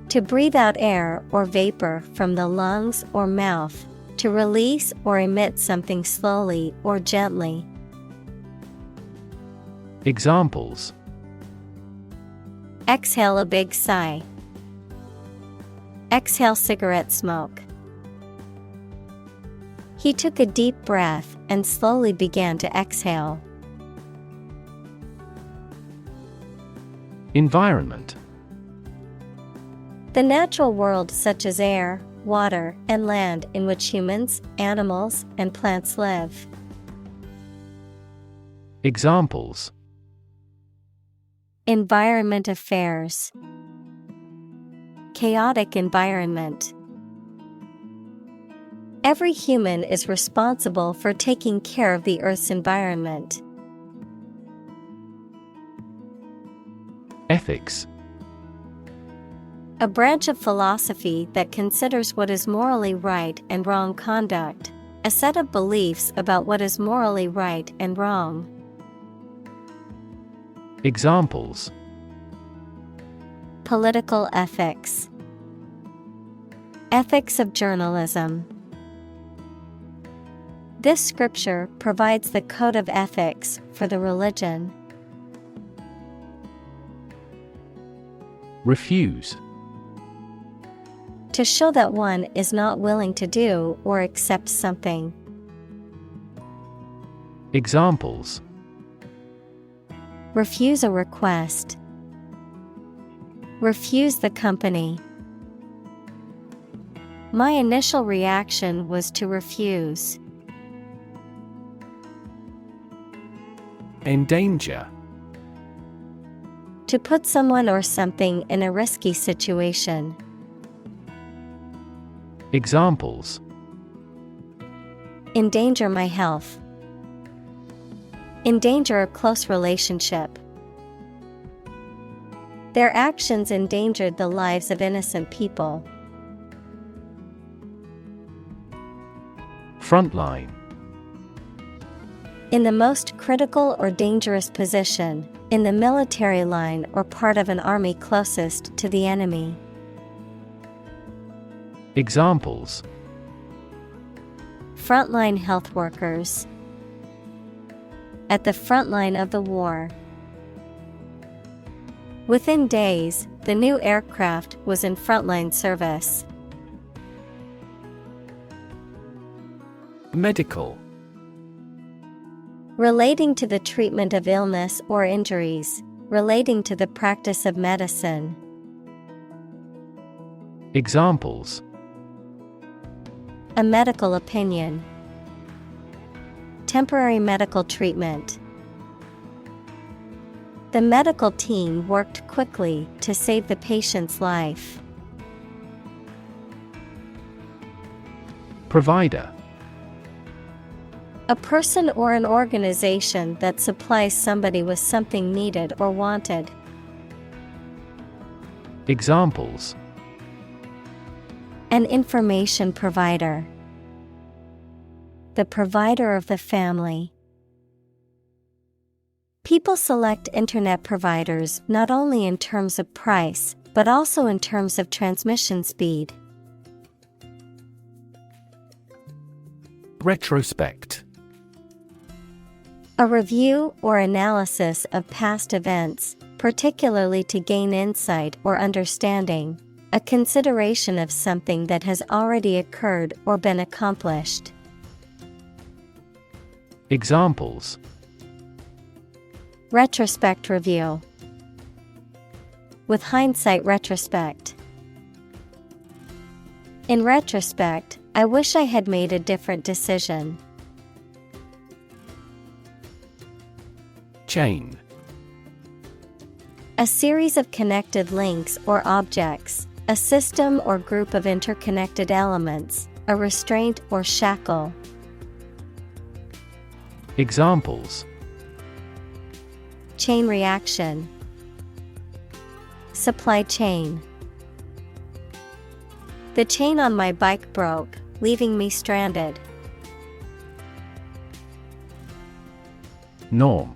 To breathe out air or vapor from the lungs or mouth, to release or emit something slowly or gently. Examples: Exhale a big sigh. Exhale cigarette smoke. He took a deep breath and slowly began to exhale. Environment. The natural world such as air, water, and land in which humans, animals, and plants live. Examples: Environment affairs. Chaotic environment. Every human is responsible for taking care of the Earth's environment. Ethics. A branch of philosophy that considers what is morally right and wrong conduct, a set of beliefs about what is morally right and wrong. Examples: Political ethics. Ethics of journalism. This scripture provides the code of ethics for the religion. Refuse. To show that one is not willing to do or accept something. Examples: Refuse a request. Refuse the company. My initial reaction was to refuse. Endanger. To put someone or something in a risky situation. Examples: Endanger my health. Endanger a close relationship. Their actions endangered the lives of innocent people. Frontline. In the most critical or dangerous position, in the military line or part of an army closest to the enemy. Examples: Frontline health workers. At the front line of the war. Within days, the new aircraft was in frontline service. Medical. Relating to the treatment of illness or injuries, relating to the practice of medicine. Examples: A medical opinion. Temporary medical treatment. The medical team worked quickly to save the patient's life. Provider. A person or an organization that supplies somebody with something needed or wanted. Examples: An information provider. The provider of the family. People select internet providers not only in terms of price, but also in terms of transmission speed. Retrospect. A review or analysis of past events, particularly to gain insight or understanding, a consideration of something that has already occurred or been accomplished. Examples: Retrospect review. With hindsight retrospect. In retrospect, I wish I had made a different decision. Chain. A series of connected links or objects, a system or group of interconnected elements, a restraint or shackle. Examples: Chain reaction. Supply chain. The chain on my bike broke, leaving me stranded. Norm.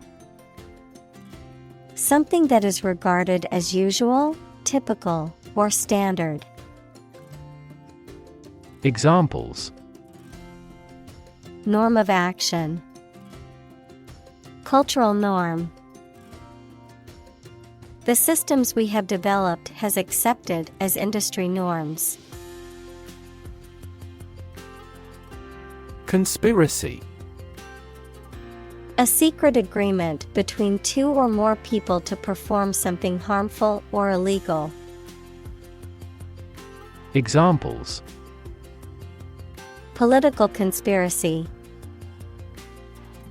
Something that is regarded as usual, typical, or standard. Examples: Norm of action. Cultural norm. The systems we have developed has accepted as industry norms. Conspiracy. A secret agreement between two or more people to perform something harmful or illegal. Examples: Political conspiracy.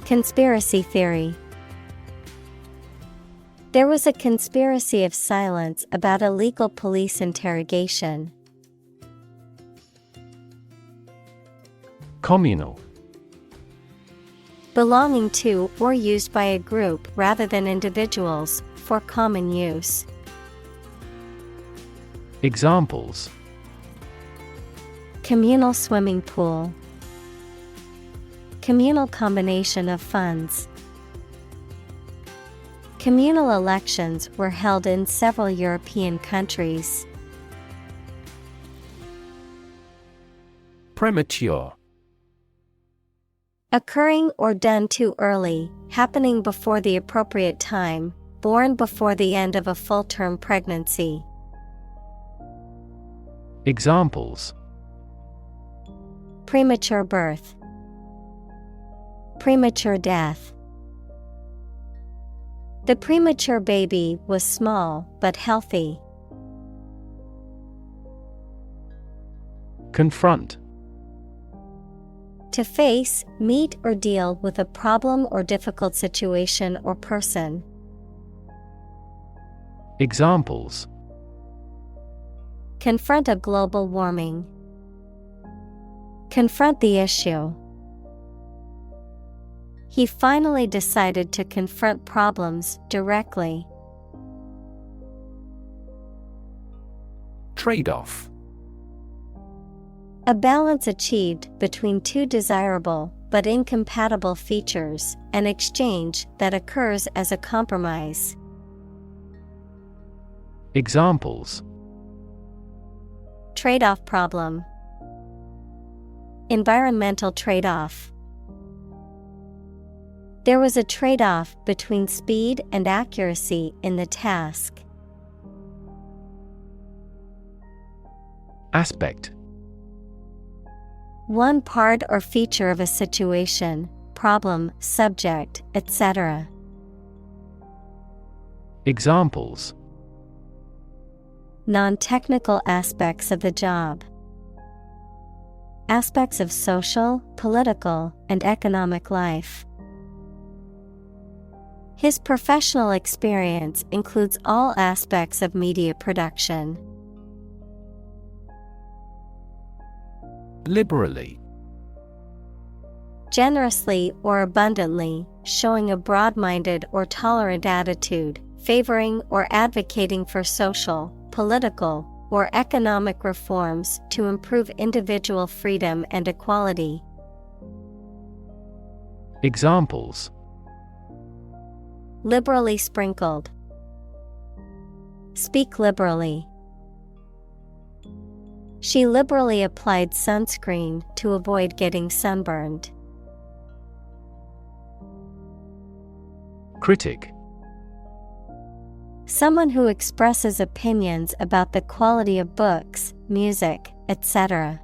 Conspiracy theory. There was a conspiracy of silence about illegal police interrogation. Communal. Belonging to or used by a group rather than individuals, for common use. Examples: Communal swimming pool. Communal combination of funds. Communal elections were held in several European countries. Premature. Occurring or done too early, happening before the appropriate time, born before the end of a full-term pregnancy. Examples: Premature birth. Premature death. The premature baby was small but healthy. Confront. To face, meet or deal with a problem or difficult situation or person. Examples: Confront a global warming. Confront the issue. He finally decided to confront problems directly. Trade-off. A balance achieved between two desirable but incompatible features, an exchange that occurs as a compromise. Examples: Trade-off problem. Environmental trade-off. There was a trade-off between speed and accuracy in the task. Aspect. One part or feature of a situation, problem, subject, etc. Examples: Non-technical aspects of the job. Aspects of social, political, and economic life. His professional experience includes all aspects of media production. Liberally. Generously or abundantly, showing a broad-minded or tolerant attitude, favoring or advocating for social, political, or economic reforms to improve individual freedom and equality. Examples: Liberally sprinkled. Speak liberally. She liberally applied sunscreen to avoid getting sunburned. Critic: Someone who expresses opinions about the quality of books, music, etc.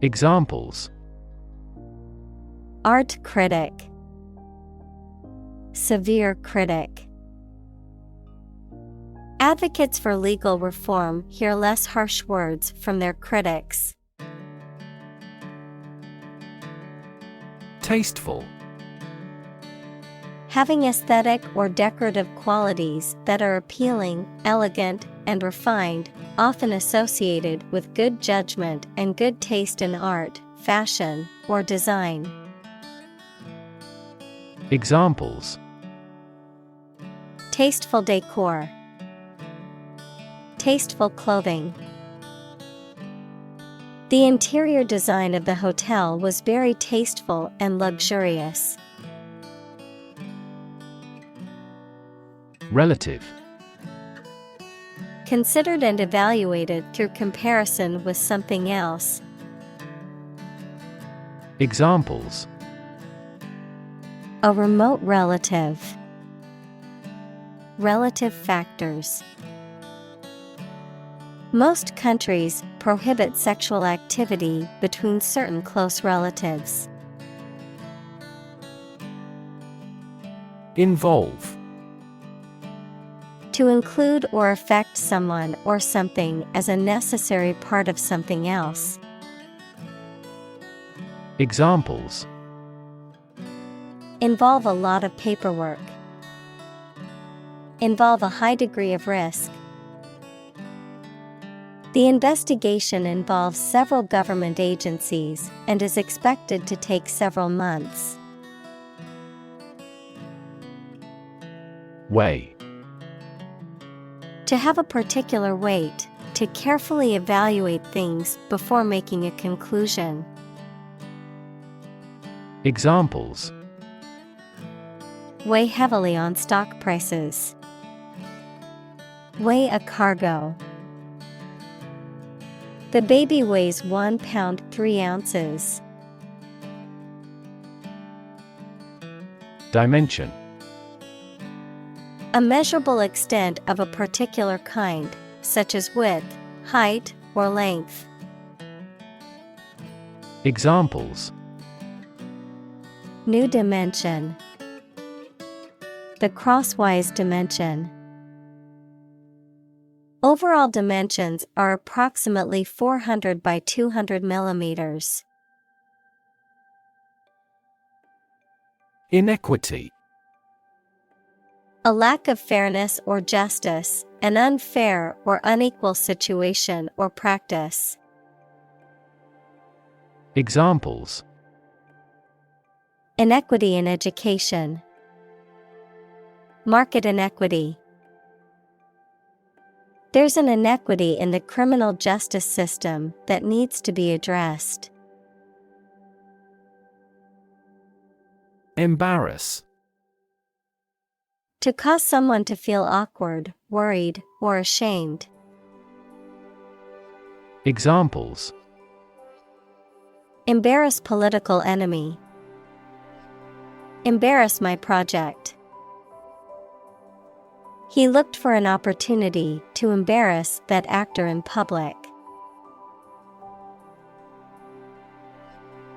Examples: Art critic. Severe critic. Advocates for legal reform hear less harsh words from their critics. Tasteful: Having aesthetic or decorative qualities that are appealing, elegant, and refined, often associated with good judgment and good taste in art, fashion, or design. Examples: Tasteful decor. Tasteful clothing. The interior design of the hotel was very tasteful and luxurious. Relative: Considered and evaluated through comparison with something else. Examples: A remote relative. Relative factors. Most countries prohibit sexual activity between certain close relatives. Involve: To include or affect someone or something as a necessary part of something else. Examples: Involve a lot of paperwork. Involve a high degree of risk. The investigation involves several government agencies and is expected to take several months. Weigh: To have a particular weight, to carefully evaluate things before making a conclusion. Examples: Weigh heavily on stock prices. Weigh a cargo. The baby weighs 1 pound 3 ounces. Dimension: A measurable extent of a particular kind, such as width, height, or length. Examples: New dimension. The crosswise dimension. Overall dimensions are approximately 400 by 200 millimeters. Inequity: A lack of fairness or justice, an unfair or unequal situation or practice. Examples: Inequity in education. Market inequity. There's an inequity in the criminal justice system that needs to be addressed. Embarrass: To cause someone to feel awkward, worried, or ashamed. Examples: Embarrass political enemy. Embarrass my project. He looked for an opportunity to embarrass that actor in public.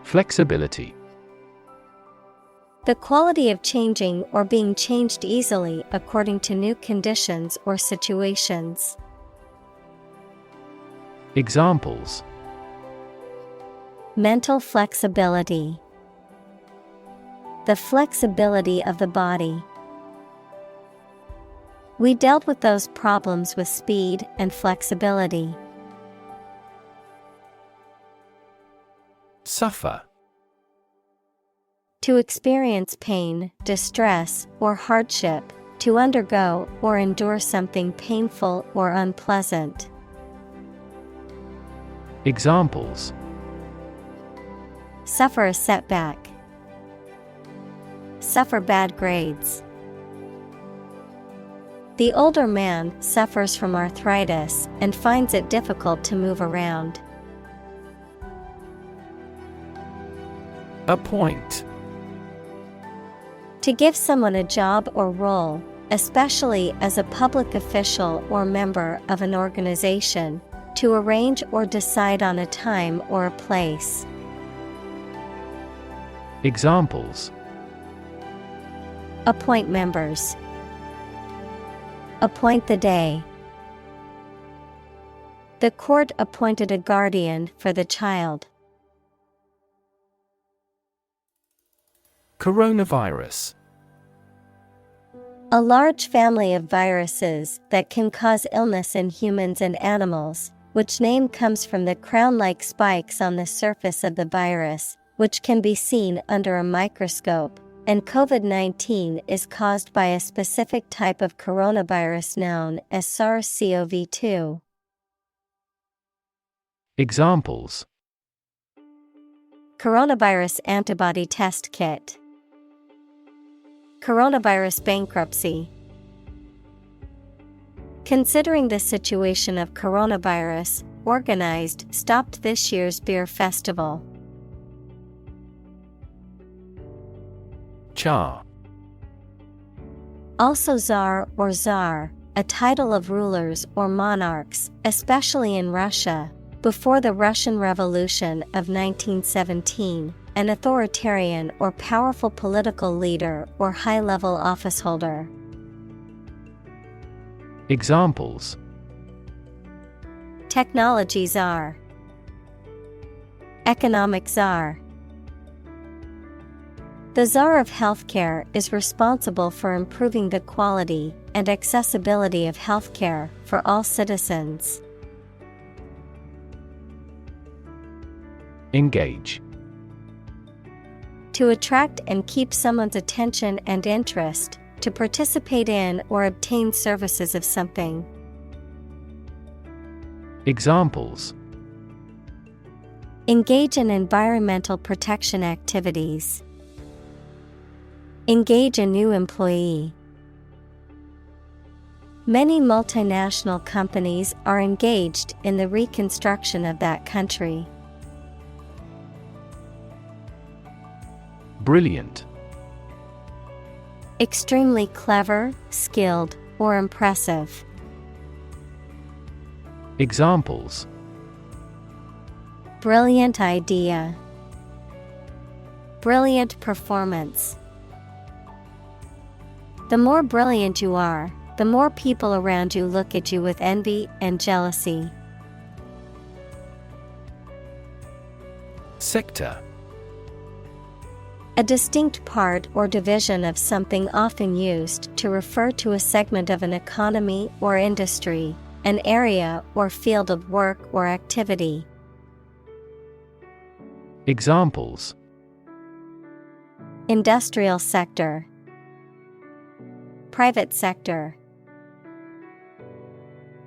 Flexibility: The quality of changing or being changed easily according to new conditions or situations. Examples: Mental flexibility. The flexibility of the body. We dealt with those problems with speed and flexibility. Suffer: To experience pain, distress, or hardship, to undergo or endure something painful or unpleasant. Examples: Suffer a setback. Suffer bad grades. The older man suffers from arthritis and finds it difficult to move around. Appoint. To give someone a job or role, especially as a public official or member of an organization, to arrange or decide on a time or a place. Examples: Appoint members. Appoint the day. The court appointed a guardian for the child. Coronavirus. A large family of viruses that can cause illness in humans and animals, which name comes from the crown-like spikes on the surface of the virus, which can be seen under a microscope, and COVID-19 is caused by a specific type of coronavirus known as SARS-CoV-2. Examples: Coronavirus antibody test kit. Coronavirus bankruptcy. Considering the situation of coronavirus, organized stopped this year's beer festival. Char. Also Tsar or Tsar, a title of rulers or monarchs, especially in Russia, before the Russian Revolution of 1917, an authoritarian or powerful political leader or high-level officeholder. Examples: Technology czar. Economic czar. The Czar of Healthcare is responsible for improving the quality and accessibility of healthcare for all citizens. Engage. To attract and keep someone's attention and interest, to participate in or obtain services of something. Examples: Engage in environmental protection activities. Engage a new employee. Many multinational companies are engaged in the reconstruction of that country. Brilliant. Extremely clever, skilled, or impressive. Examples: Brilliant idea. Brilliant performance. The more brilliant you are, the more people around you look at you with envy and jealousy. Sector. A distinct part or division of something often used to refer to a segment of an economy or industry, an area or field of work or activity. Examples: Industrial sector. Private sector.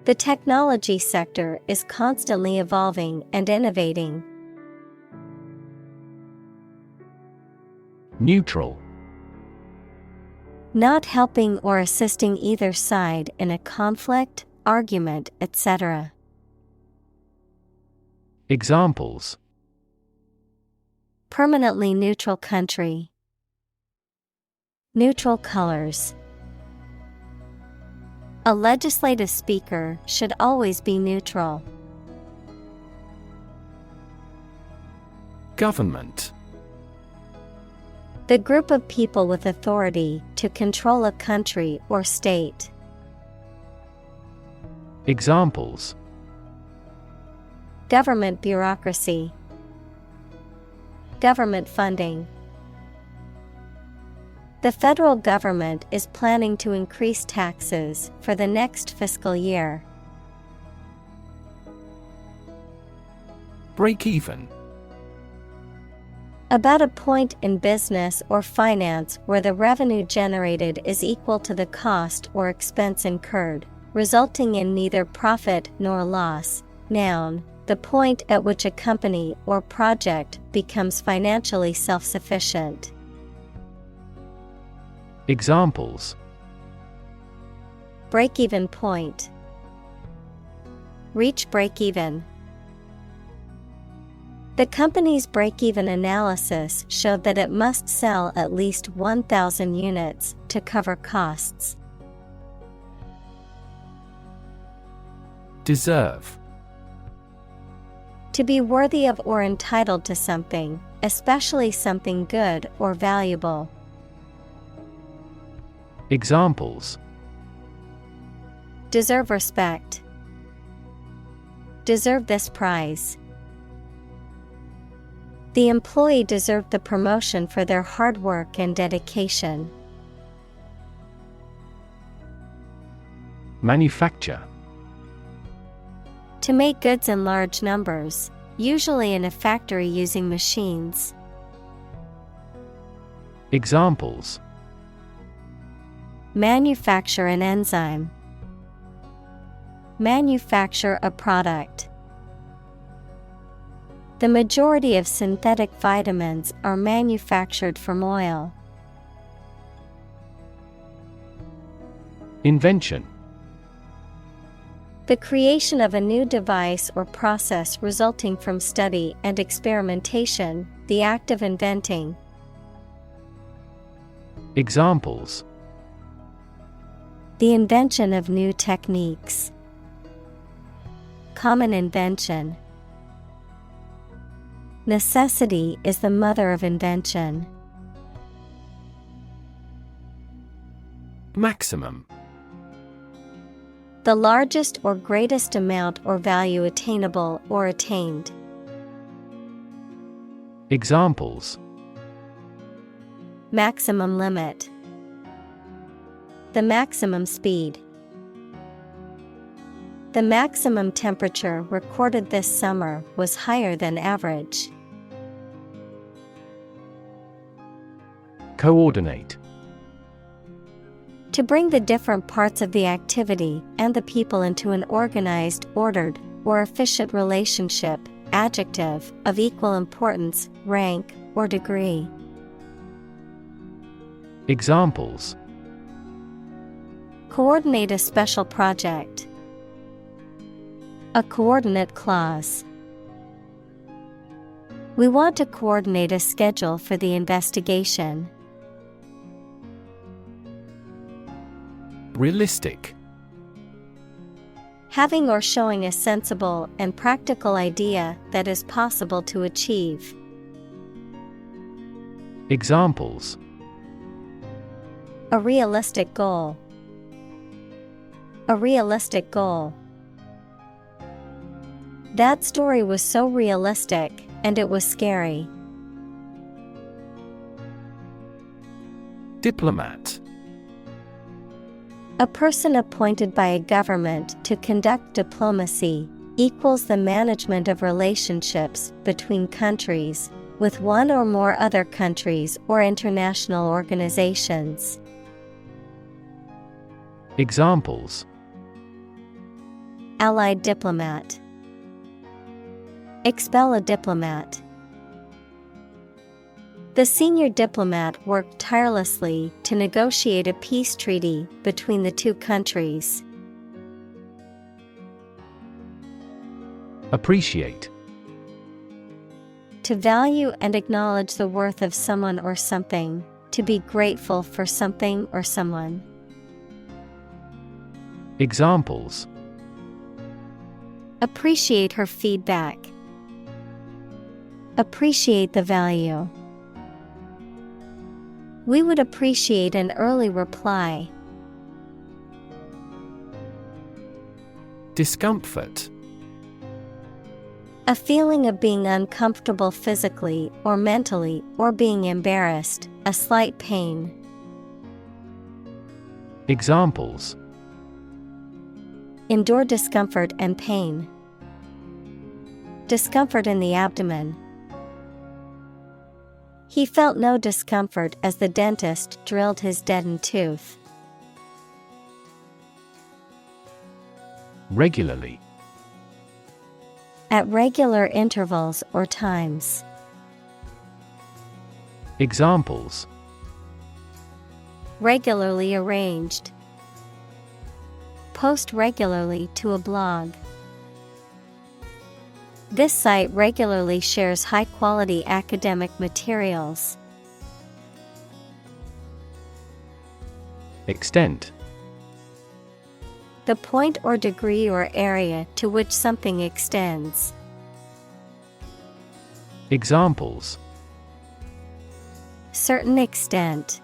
The technology sector is constantly evolving and innovating. Neutral. Not helping or assisting either side in a conflict, argument, etc. Examples: Permanently neutral country. Neutral colors. A legislative speaker should always be neutral. Government. The group of people with authority to control a country or state. Examples: Government bureaucracy. Government funding. The federal government is planning to increase taxes for the next fiscal year. Break even. About a point in business or finance where the revenue generated is equal to the cost or expense incurred, resulting in neither profit nor loss. Noun, the point at which a company or project becomes financially self-sufficient. Examples: Break-even point. Reach break-even. The company's break-even analysis showed that it must sell at least 1,000 units to cover costs. Deserve. To be worthy of or entitled to something, especially something good or valuable. Examples: Deserve respect. Deserve this prize. The employee deserved the promotion for their hard work and dedication. Manufacture. To make goods in large numbers, usually in a factory using machines. Examples: Manufacture an enzyme. Manufacture a product. The majority of synthetic vitamins are manufactured from oil. Invention. The creation of a new device or process resulting from study and experimentation, the act of inventing. Examples: The invention of new techniques. Common invention. Necessity is the mother of invention. Maximum. The largest or greatest amount or value attainable or attained. Examples: Maximum limit. The maximum speed. The maximum temperature recorded this summer was higher than average. Coordinate. To bring the different parts of the activity and the people into an organized, ordered, or efficient relationship, adjective, of equal importance, rank, or degree. Examples: Coordinate a special project. A coordinate clause. We want to coordinate a schedule for the investigation. Realistic. Having or showing a sensible and practical idea that is possible to achieve. Examples: A realistic goal. A realistic goal. That story was so realistic, and it was scary. Diplomat. A person appointed by a government to conduct diplomacy, equals the management of relationships between countries, with one or more other countries or international organizations. Examples: Allied diplomat. Expel a diplomat. The senior diplomat worked tirelessly to negotiate a peace treaty between the two countries. Appreciate. To value and acknowledge the worth of someone or something, to be grateful for something or someone. Examples: Appreciate her feedback. Appreciate the value. We would appreciate an early reply. Discomfort. A feeling of being uncomfortable physically or mentally, or being embarrassed, a slight pain. Examples: Endure discomfort and pain. Discomfort in the abdomen. He felt no discomfort as the dentist drilled his deadened tooth. Regularly. At regular intervals or times. Examples: Regularly arranged. Post regularly to a blog. This site regularly shares high-quality academic materials. Extent. The point or degree or area to which something extends. Examples: Certain extent.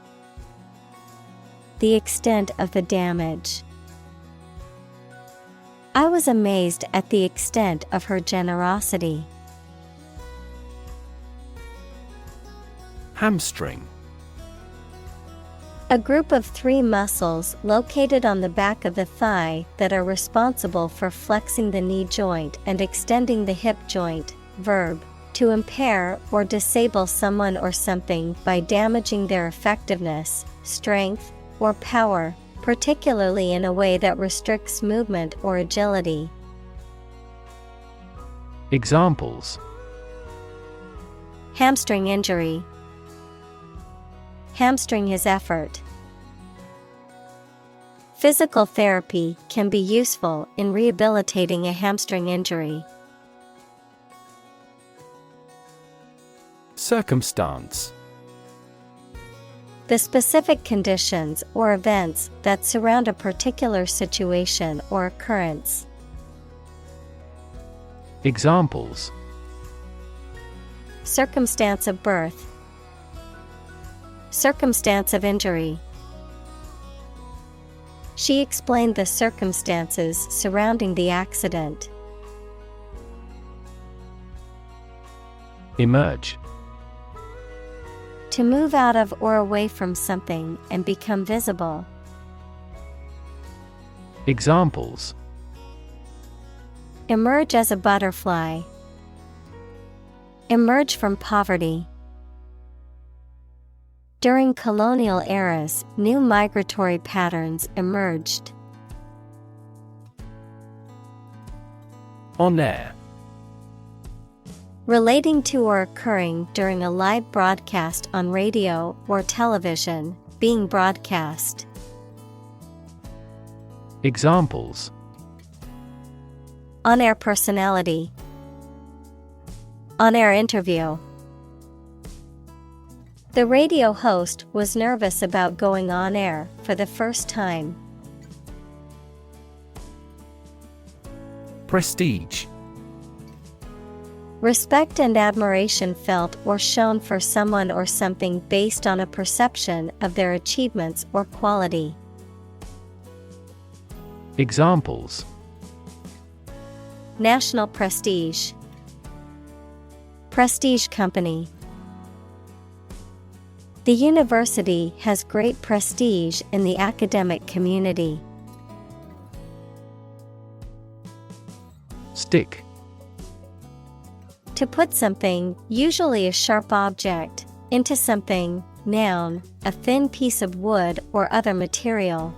The extent of the damage. I was amazed at the extent of her generosity. Hamstring. A group of 3 muscles located on the back of the thigh that are responsible for flexing the knee joint and extending the hip joint. Verb: to impair or disable someone or something by damaging their effectiveness, strength, or power, particularly in a way that restricts movement or agility. Examples: Hamstring injury. Hamstring his effort. Physical therapy can be useful in rehabilitating a hamstring injury. Circumstance. The specific conditions or events that surround a particular situation or occurrence. Examples: Circumstance of birth. Circumstance of injury. She explained the circumstances surrounding the accident. Emerge. To move out of or away from something and become visible. Examples: Emerge as a butterfly. Emerge from poverty. During colonial eras, new migratory patterns emerged. On air. Relating to or occurring during a live broadcast on radio or television, being broadcast. Examples: On-air personality. On-air interview. The radio host was nervous about going on air for the first time. Prestige. Respect and admiration felt or shown for someone or something based on a perception of their achievements or quality. Examples: National prestige. Prestige company. The university has great prestige in the academic community. Stick. To put something, usually a sharp object, into something. Noun, a thin piece of wood or other material.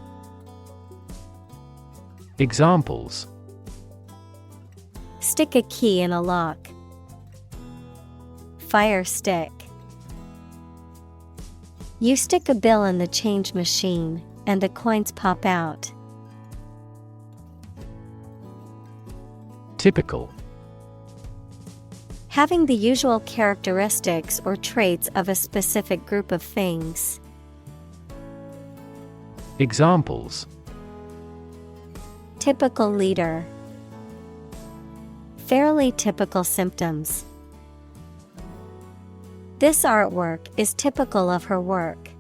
Examples: Stick a key in a lock. Fire stick. You stick a bill in the change machine, and the coins pop out. Typical. Having the usual characteristics or traits of a specific group of things. Examples: Typical leader. Fairly typical symptoms. This artwork is typical of her work.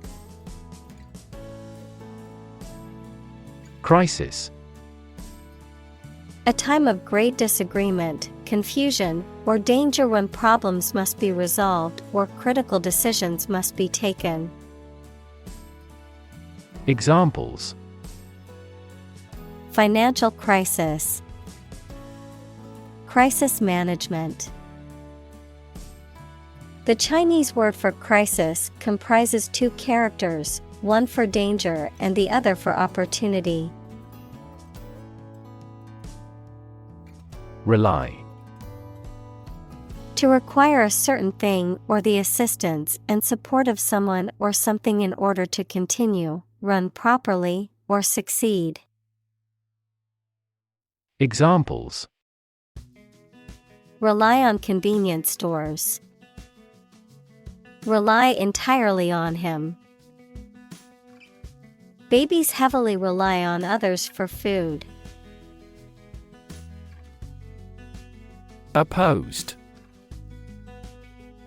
Crisis. A time of great disagreement, confusion, or danger when problems must be resolved or critical decisions must be taken. Examples: Financial crisis. Crisis management. The Chinese word for crisis comprises two characters, one for danger and the other for opportunity. Rely. To require a certain thing or the assistance and support of someone or something in order to continue, run properly, or succeed. Examples: Rely on convenience stores. Rely entirely on him. Babies heavily rely on others for food. Opposed.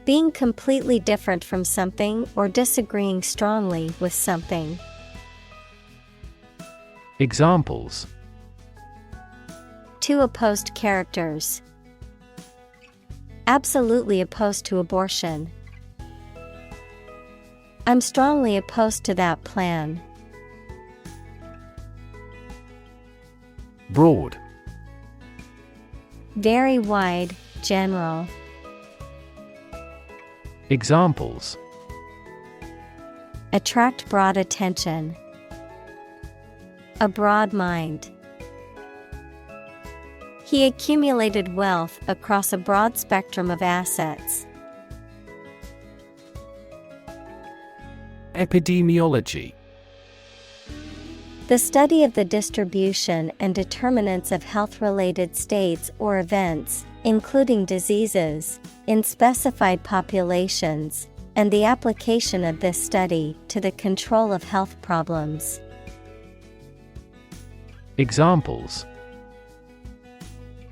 Being completely different from something or disagreeing strongly with something. Examples: Two opposed characters. Absolutely opposed to abortion. I'm strongly opposed to that plan. Broad. Very wide, general. Examples: Attract broad attention. A broad mind. He accumulated wealth across a broad spectrum of assets. Epidemiology. The study of the distribution and determinants of health-related states or events, including diseases, in specified populations, and the application of this study to the control of health problems. Examples: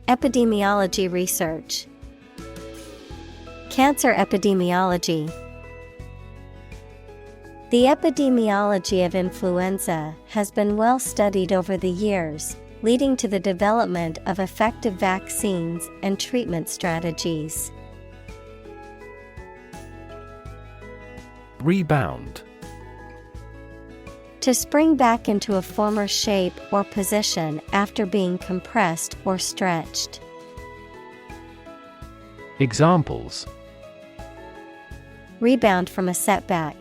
Epidemiology research. Cancer epidemiology. The epidemiology of influenza has been well studied over the years, leading to the development of effective vaccines and treatment strategies. Rebound. To spring back into a former shape or position after being compressed or stretched. Examples: Rebound from a setback.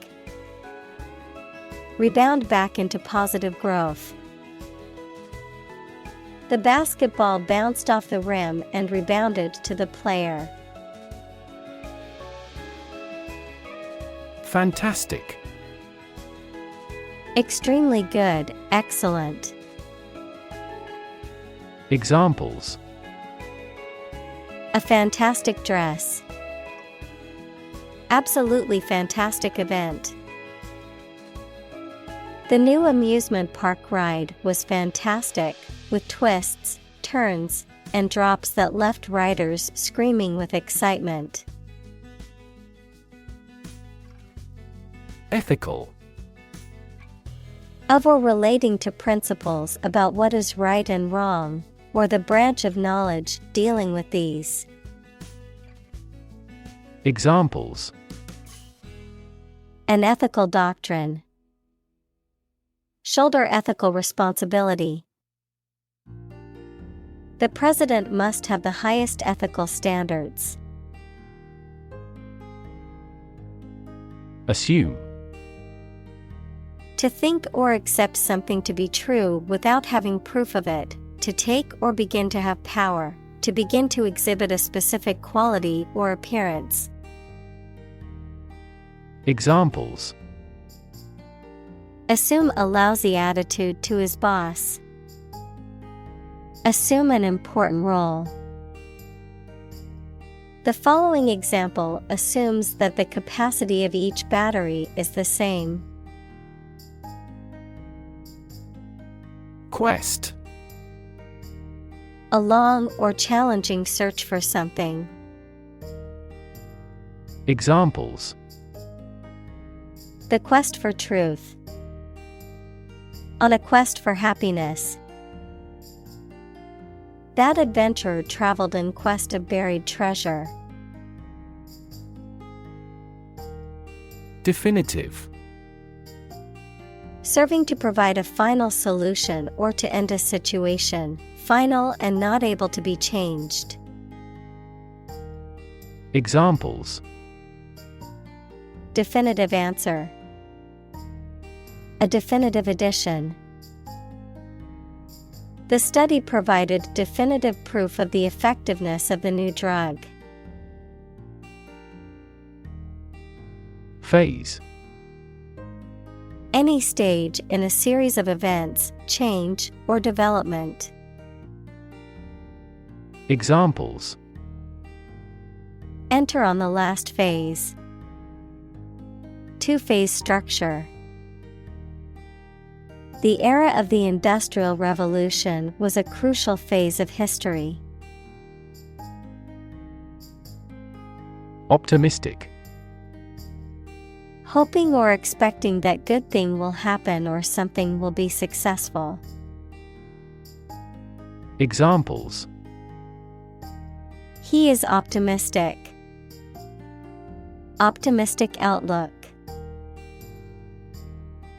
Rebound back into positive growth. The basketball bounced off the rim and rebounded to the player. Fantastic. Extremely good, excellent. Examples: A fantastic dress. Absolutely fantastic event. The new amusement park ride was fantastic, with twists, turns, and drops that left riders screaming with excitement. Ethical. Of or relating to principles about what is right and wrong, or the branch of knowledge dealing with these. Examples: An ethical doctrine. Shoulder ethical responsibility. The president must have the highest ethical standards. Assume. To think or accept something to be true without having proof of it, to take or begin to have power, to begin to exhibit a specific quality or appearance. Examples: Assume a lousy attitude to his boss. Assume an important role. The following example assumes that the capacity of each battery is the same. Quest. A long or challenging search for something. Examples: The quest for truth. On a quest for happiness. That adventurer traveled in quest of buried treasure. Definitive. Serving to provide a final solution or to end a situation, final and not able to be changed. Examples: Definitive answer. A definitive addition. The study provided definitive proof of the effectiveness of the new drug. Phase. Any stage in a series of events, change, or development. Examples. Enter on the last phase. Two-phase structure. The era of the Industrial Revolution was a crucial phase of history. Optimistic. Hoping or expecting that good thing will happen or something will be successful. Examples. He is optimistic. Optimistic outlook.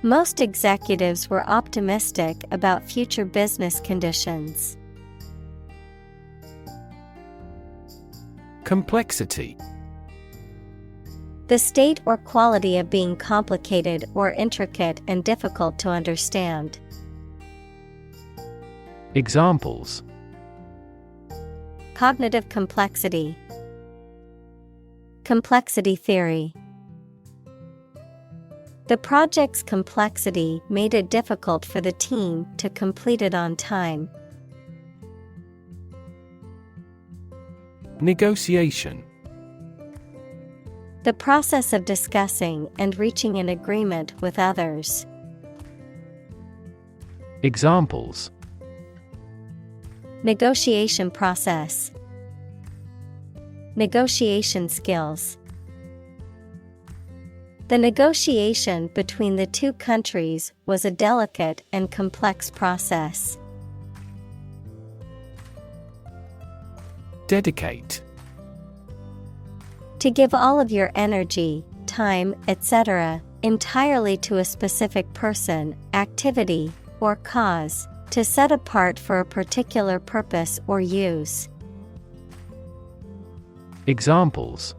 Most executives were optimistic about future business conditions. Complexity. The state or quality of being complicated or intricate and difficult to understand. Examples. Cognitive complexity. Complexity theory. The project's complexity made it difficult for the team to complete it on time. Negotiation. The process of discussing and reaching an agreement with others. Examples. Negotiation process. Negotiation skills. The negotiation between the two countries was a delicate and complex process. Dedicate. To give all of your energy, time, etc., entirely to a specific person, activity, or cause, to set apart for a particular purpose or use. Examples.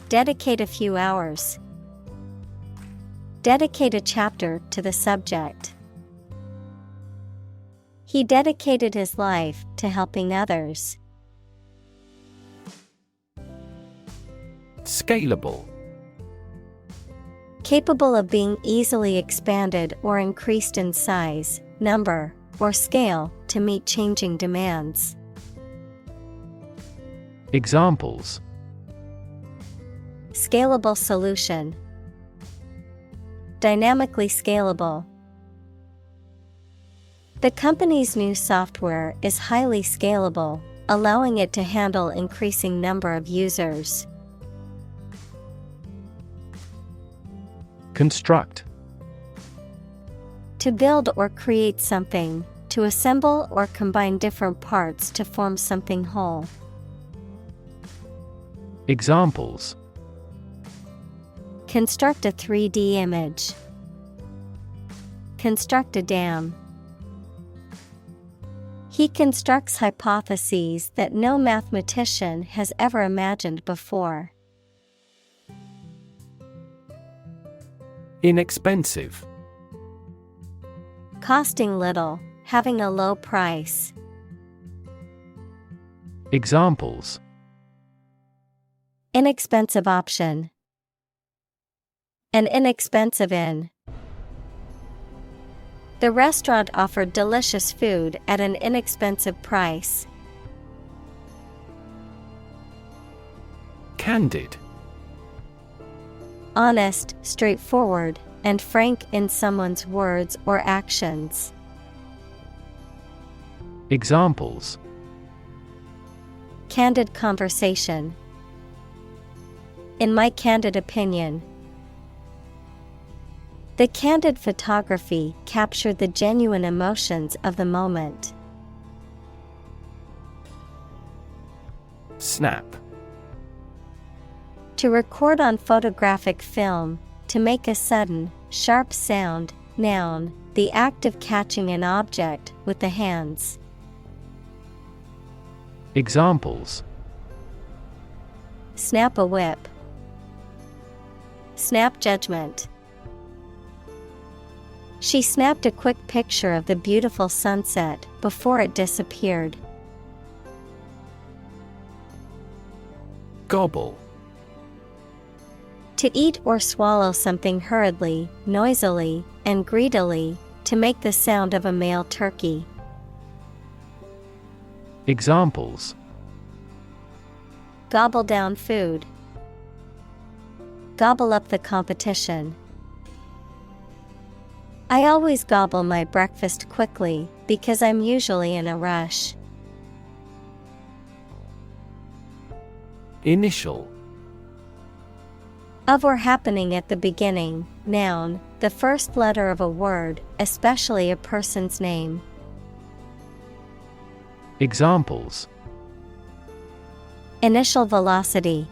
Dedicate a few hours. Dedicate a chapter to the subject. He dedicated his life to helping others. Scalable. Capable of being easily expanded or increased in size, number, or scale to meet changing demands. Examples. Scalable solution. Dynamically scalable. The company's new software is highly scalable, allowing it to handle increasing number of users. Construct. To build or create something, to assemble or combine different parts to form something whole. Examples. Construct a 3D image. Construct a dam. He constructs hypotheses that no mathematician has ever imagined before. Inexpensive. Costing little, having a low price. Examples. Inexpensive option. An inexpensive inn. The restaurant offered delicious food at an inexpensive price. Candid. Honest, straightforward, and frank in someone's words or actions. Examples. Candid conversation. In my candid opinion. The candid photography captured the genuine emotions of the moment. Snap. To record on photographic film, to make a sudden, sharp sound. Noun, the act of catching an object with the hands. Examples. Snap a whip. Snap judgment. She snapped a quick picture of the beautiful sunset before it disappeared. Gobble. To eat or swallow something hurriedly, noisily, and greedily, to make the sound of a male turkey. Examples: Gobble down food. Gobble up the competition. I always gobble my breakfast quickly because I'm usually in a rush. Initial. Of or happening at the beginning, noun, the first letter of a word, especially a person's name. Examples: Initial velocity.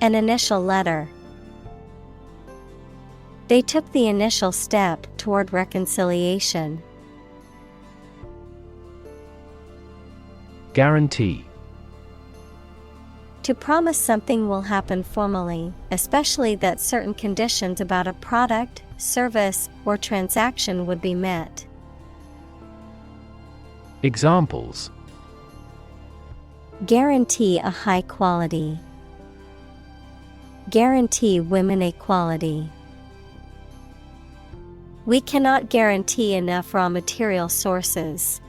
An initial letter. They took the initial step toward reconciliation. Guarantee. To promise something will happen formally, especially that certain conditions about a product, service, or transaction would be met. Examples: Guarantee a high quality. Guarantee women equality. We cannot guarantee enough raw material sources.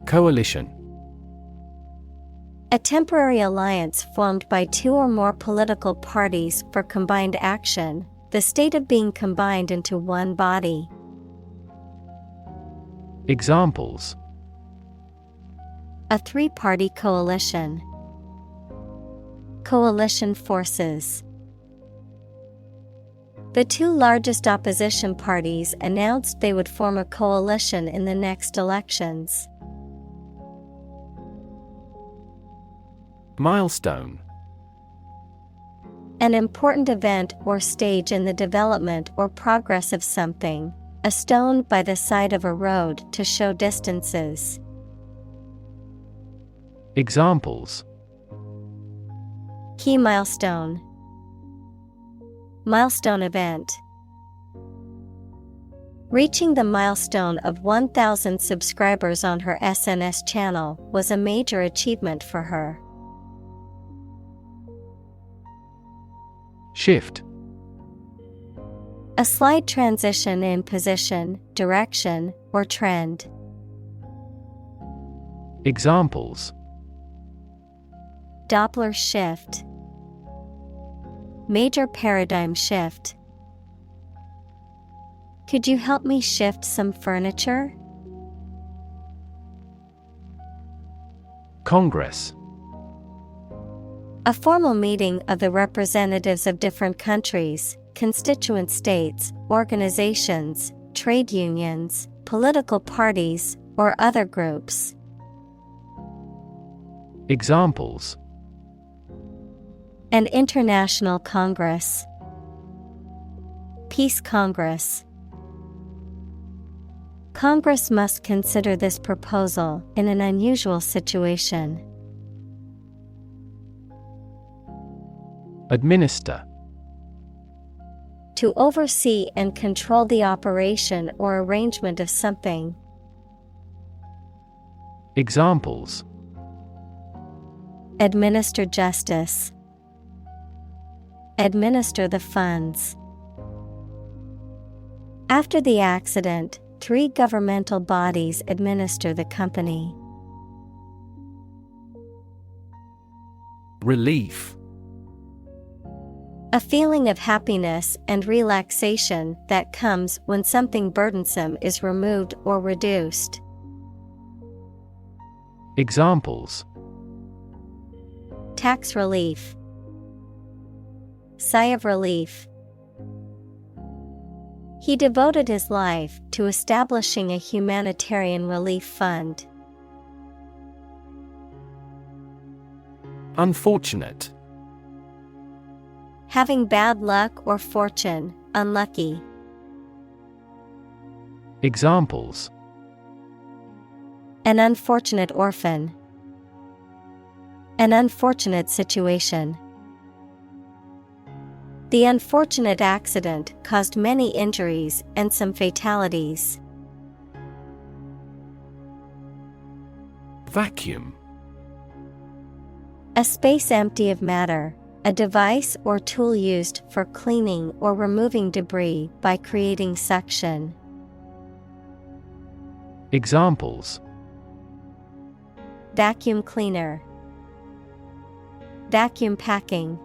Coalition. A temporary alliance formed by two or more political parties for combined action, the state of being combined into one body. Examples: A three-party coalition. Coalition forces. The two largest opposition parties announced they would form a coalition in the next elections. Milestone. An important event or stage in the development or progress of something. A stone by the side of a road to show distances. Examples: Key milestone. Milestone event. Reaching the milestone of 1,000 subscribers on her SNS channel was a major achievement for her. Shift. A slight transition in position, direction, or trend. Examples: Doppler shift. Major paradigm shift. Could you help me shift some furniture? Congress. A formal meeting of the representatives of different countries, constituent states, organizations, trade unions, political parties, or other groups. Examples: An international congress. Peace Congress. Congress must consider this proposal in an unusual situation. Administer. To oversee and control the operation or arrangement of something. Examples: Administer justice. Administer the funds. After the accident, 3 governmental bodies administer the company. Relief. A feeling of happiness and relaxation that comes when something burdensome is removed or reduced. Examples: Tax relief. Sigh of relief. He devoted his life to establishing a humanitarian relief fund. Unfortunate. Having bad luck or fortune, unlucky. Examples: An unfortunate orphan. An unfortunate situation. The unfortunate accident caused many injuries and some fatalities. Vacuum. A space empty of matter, a device or tool used for cleaning or removing debris by creating suction. Examples: Vacuum cleaner, vacuum packing.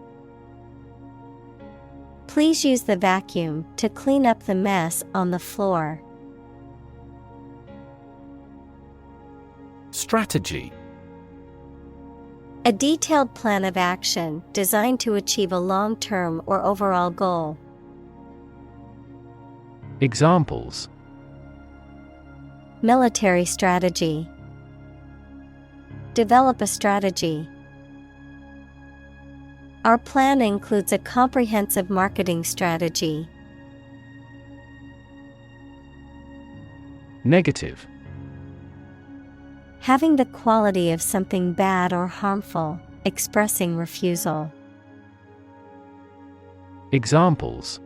Please use the vacuum to clean up the mess on the floor. Strategy. A detailed plan of action designed to achieve a long-term or overall goal. Examples: Military strategy. Develop a strategy. Our plan includes a comprehensive marketing strategy. Negative. Having the quality of something bad or harmful, expressing refusal. Examples: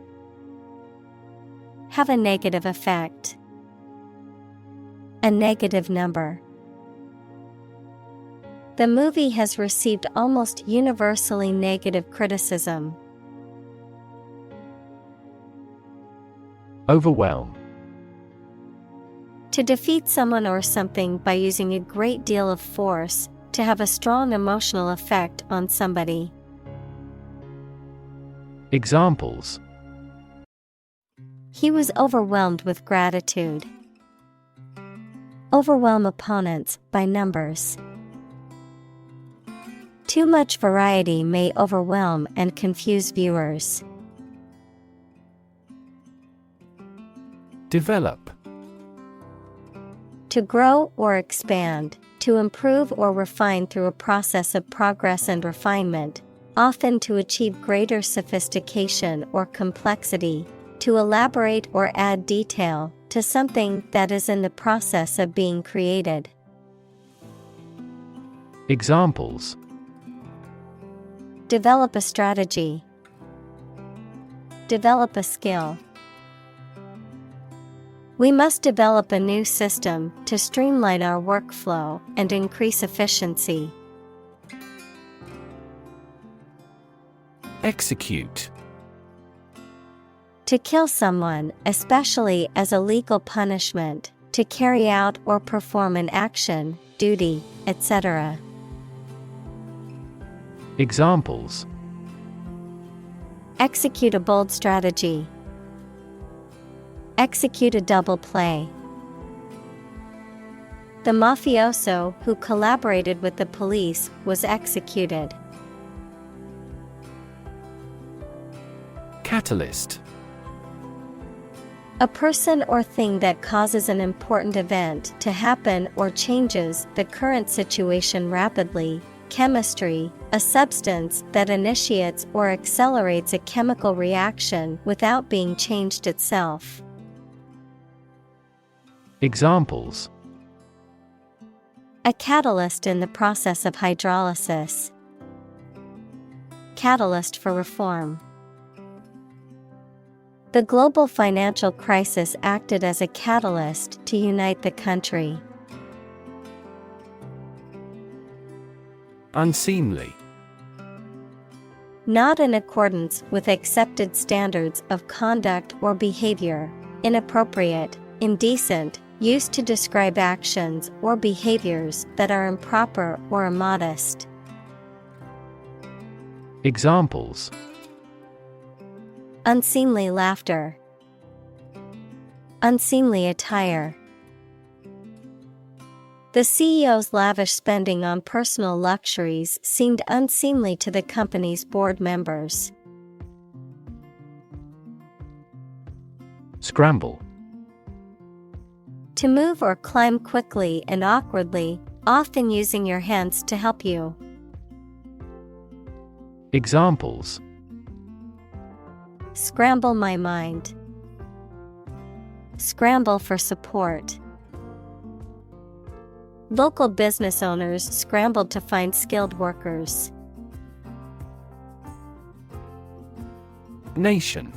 Have a negative effect. A negative number. The movie has received almost universally negative criticism. Overwhelm. To defeat someone or something by using a great deal of force, to have a strong emotional effect on somebody. Examples: He was overwhelmed with gratitude. Overwhelm opponents by numbers. Too much variety may overwhelm and confuse viewers. Develop. To grow or expand, to improve or refine through a process of progress and refinement, often to achieve greater sophistication or complexity, to elaborate or add detail to something that is in the process of being created. Examples: Develop a strategy. Develop a skill. We must develop a new system to streamline our workflow and increase efficiency. Execute. To kill someone, especially as a legal punishment, to carry out or perform an action, duty, etc. Examples: Execute a bold strategy. Execute a double play. The mafioso who collaborated with the police was executed. Catalyst. A person or thing that causes an important event to happen or changes the current situation rapidly. Chemistry, a substance that initiates or accelerates a chemical reaction without being changed itself. Examples: A catalyst in the process of hydrolysis. Catalyst for reform. The global financial crisis acted as a catalyst to unite the country. Unseemly. Not in accordance with accepted standards of conduct or behavior, inappropriate, indecent, used to describe actions or behaviors that are improper or immodest. Examples: Unseemly laughter. Unseemly attire. The CEO's lavish spending on personal luxuries seemed unseemly to the company's board members. Scramble. To move or climb quickly and awkwardly, often using your hands to help you. Examples: Scramble my mind. Scramble for support. Local business owners scrambled to find skilled workers. Nation.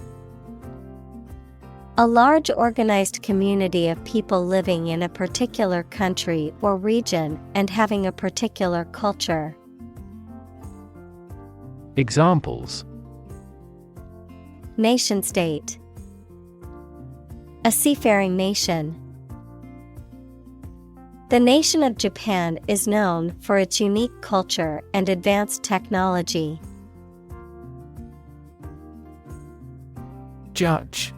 A large organized community of people living in a particular country or region and having a particular culture. Examples: Nation-state. A seafaring nation. The nation of Japan is known for its unique culture and advanced technology. Judge.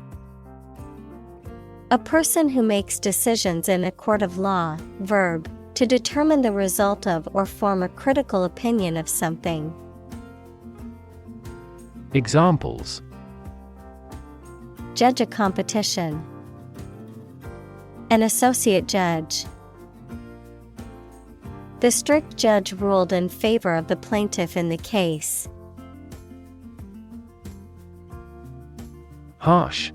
A person who makes decisions in a court of law. Verb, to determine the result of or form a critical opinion of something. Examples: Judge a competition. An associate judge. The strict judge ruled in favor of the plaintiff in the case. Harsh.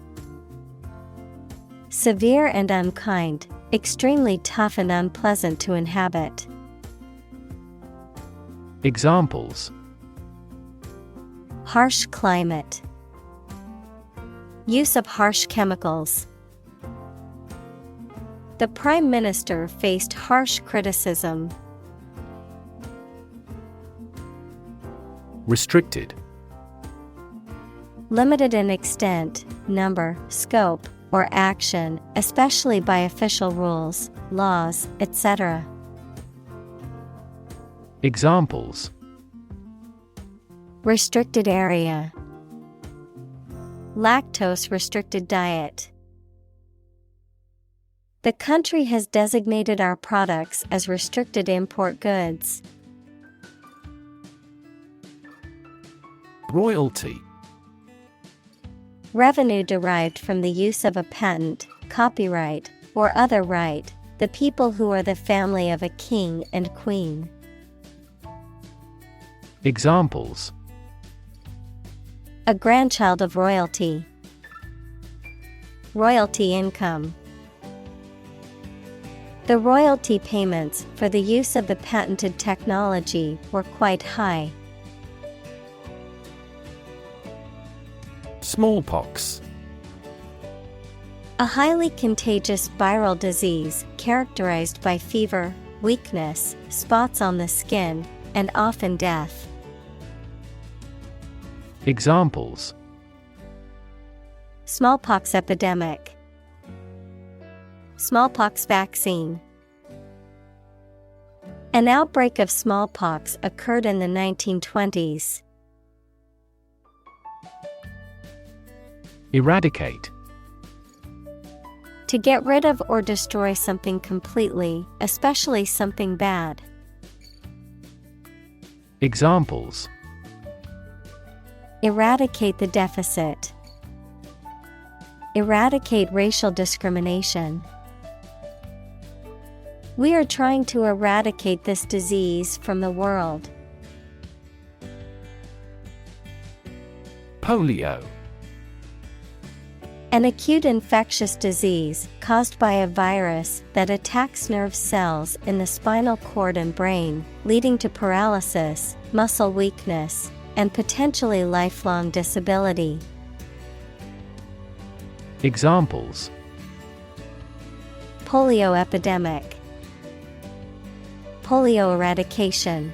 Severe and unkind, extremely tough and unpleasant to inhabit. Examples: Harsh climate. Use of harsh chemicals. The Prime Minister faced harsh criticism. Restricted. Limited in extent, number, scope, or action, especially by official rules, laws, etc. Examples: Restricted area. Lactose-restricted diet. The country has designated our products as restricted import goods. Royalty. Revenue derived from the use of a patent, copyright, or other right, the people who are the family of a king and queen. Examples: A grandchild of royalty. Royalty income. The royalty payments for the use of the patented technology were quite high. Smallpox. A highly contagious viral disease characterized by fever, weakness, spots on the skin, and often death. Examples: Smallpox epidemic. Smallpox vaccine. An outbreak of smallpox occurred in the 1920s. Eradicate. To get rid of or destroy something completely, especially something bad. Examples: Eradicate the deficit. Eradicate racial discrimination. We are trying to eradicate this disease from the world. Polio. An acute infectious disease caused by a virus that attacks nerve cells in the spinal cord and brain, leading to paralysis, muscle weakness, and potentially lifelong disability. Examples: Polio epidemic. Polio eradication.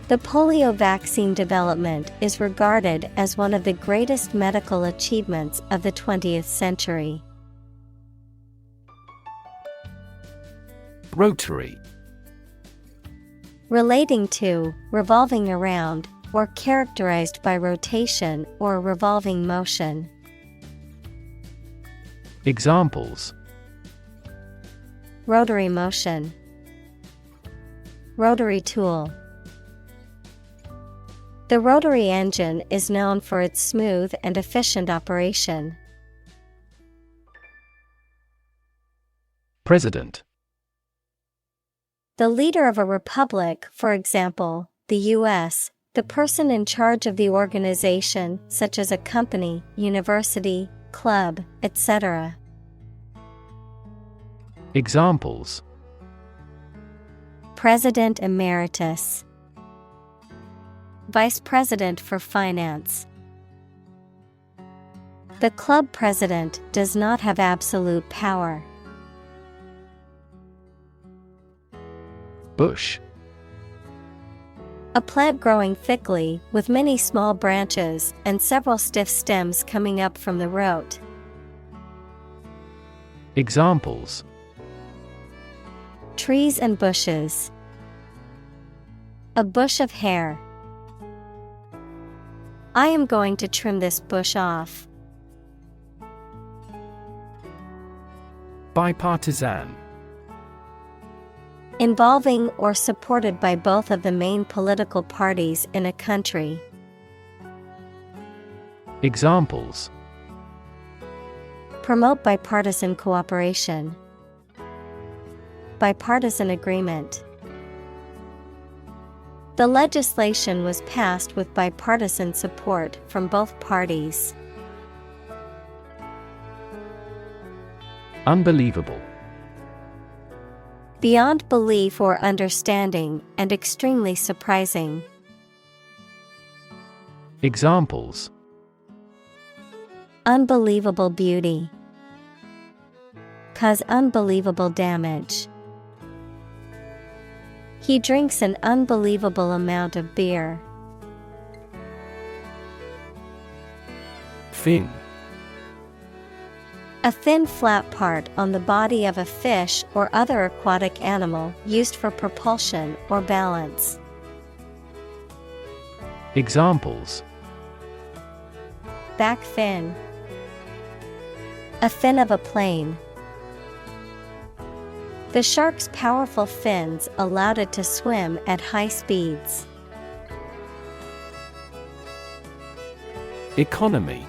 The polio vaccine development is regarded as one of the greatest medical achievements of the 20th century. Rotary. Relating to, revolving around, or characterized by rotation or revolving motion. Examples: Rotary motion. Rotary tool. The rotary engine is known for its smooth and efficient operation. President. The leader of a republic, for example, the U.S., the person in charge of the organization, such as a company, university, club, etc. Examples: President Emeritus, Vice President for Finance. The club president does not have absolute power. Bush. A plant growing thickly, with many small branches and several stiff stems coming up from the root. Examples: Trees and bushes. A bush of hair. I am going to trim this bush off. Bipartisan. Involving or supported by both of the main political parties in a country. Examples: Promote bipartisan cooperation. Bipartisan agreement. The legislation was passed with bipartisan support from both parties. Unbelievable. Beyond belief or understanding, and extremely surprising. Examples: Unbelievable beauty. Cause unbelievable damage. He drinks an unbelievable amount of beer. Fin. A thin flat part on the body of a fish or other aquatic animal used for propulsion or balance. Examples: Back fin. A fin of a plane. The shark's powerful fins allowed it to swim at high speeds. Economy.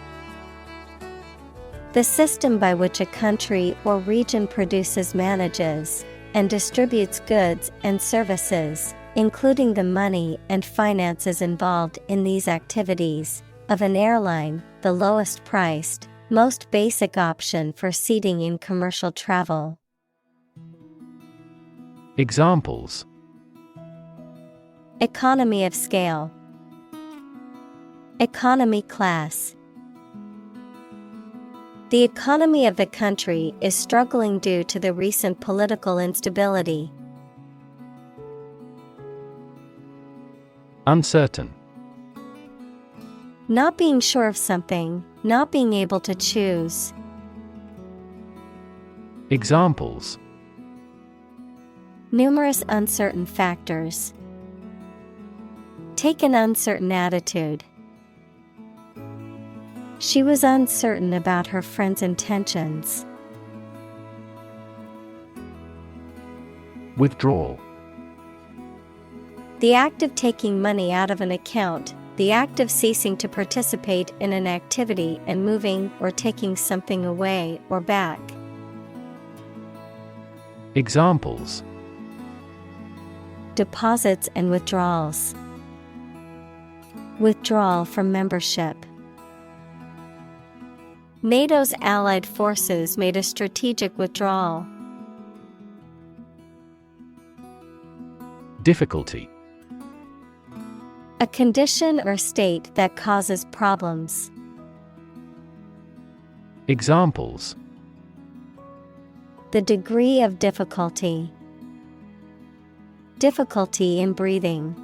The system by which a country or region produces, manages, and distributes goods and services, including the money and finances involved in these activities, of an airline, the lowest priced, most basic option for seating in commercial travel. Examples: Economy of scale. Economy class. The economy of the country is struggling due to the recent political instability. Uncertain. Not being sure of something, not being able to choose. Examples: Numerous uncertain factors. Take an uncertain attitude. She was uncertain about her friend's intentions. Withdrawal. The act of taking money out of an account, the act of ceasing to participate in an activity and moving or taking something away or back. Examples: Deposits and withdrawals. Withdrawal from membership. NATO's allied forces made a strategic withdrawal. Difficulty. A condition or state that causes problems. Examples: The degree of difficulty. Difficulty in breathing.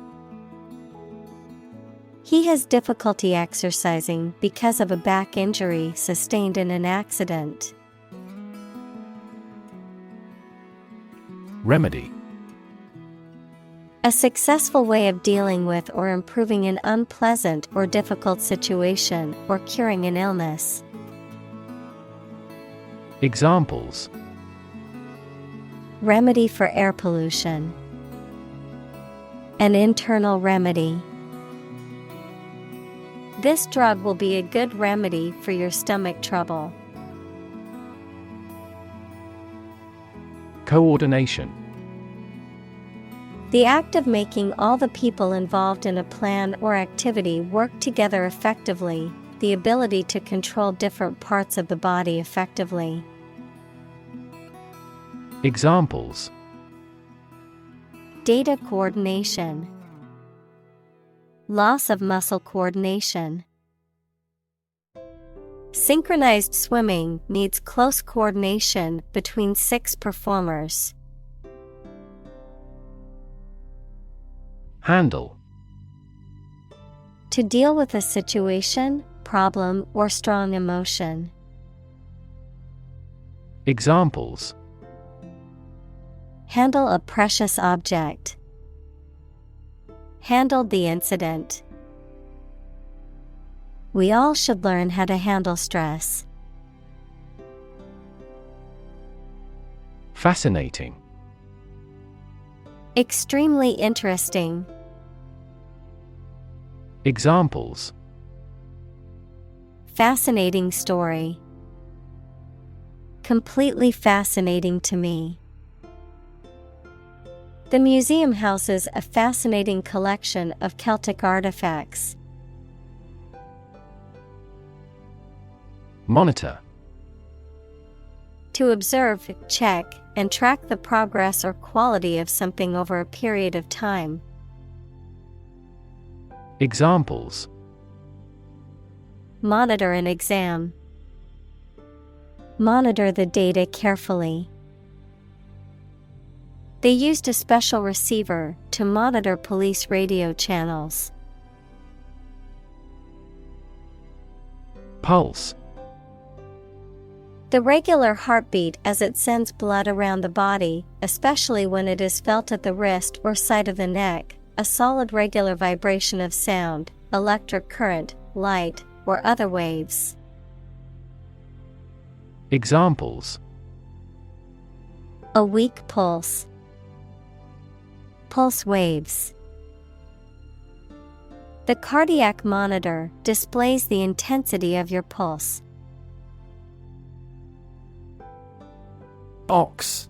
He has difficulty exercising because of a back injury sustained in an accident. Remedy. A successful way of dealing with or improving an unpleasant or difficult situation or curing an illness. Examples: Remedy for air pollution. An internal remedy. This drug will be a good remedy for your stomach trouble. Coordination. The act of making all the people involved in a plan or activity work together effectively, the ability to control different parts of the body effectively. Examples: data coordination, loss of muscle coordination. Synchronized swimming needs close coordination between 6 performers. Handle: to deal with a situation, problem, or strong emotion. Examples: handle a precious object. Handled the incident. We all should learn how to handle stress. Fascinating. Extremely interesting. Examples: fascinating story. Completely fascinating to me. The museum houses a fascinating collection of Celtic artifacts. Monitor: to observe, check, and track the progress or quality of something over a period of time. Examples: monitor an exam. Monitor the data carefully. They used a special receiver to monitor police radio channels. Pulse: the regular heartbeat as it sends blood around the body, especially when it is felt at the wrist or side of the neck, a solid regular vibration of sound, electric current, light, or other waves. Examples: a weak pulse. Pulse waves. The cardiac monitor displays the intensity of your pulse. Ox: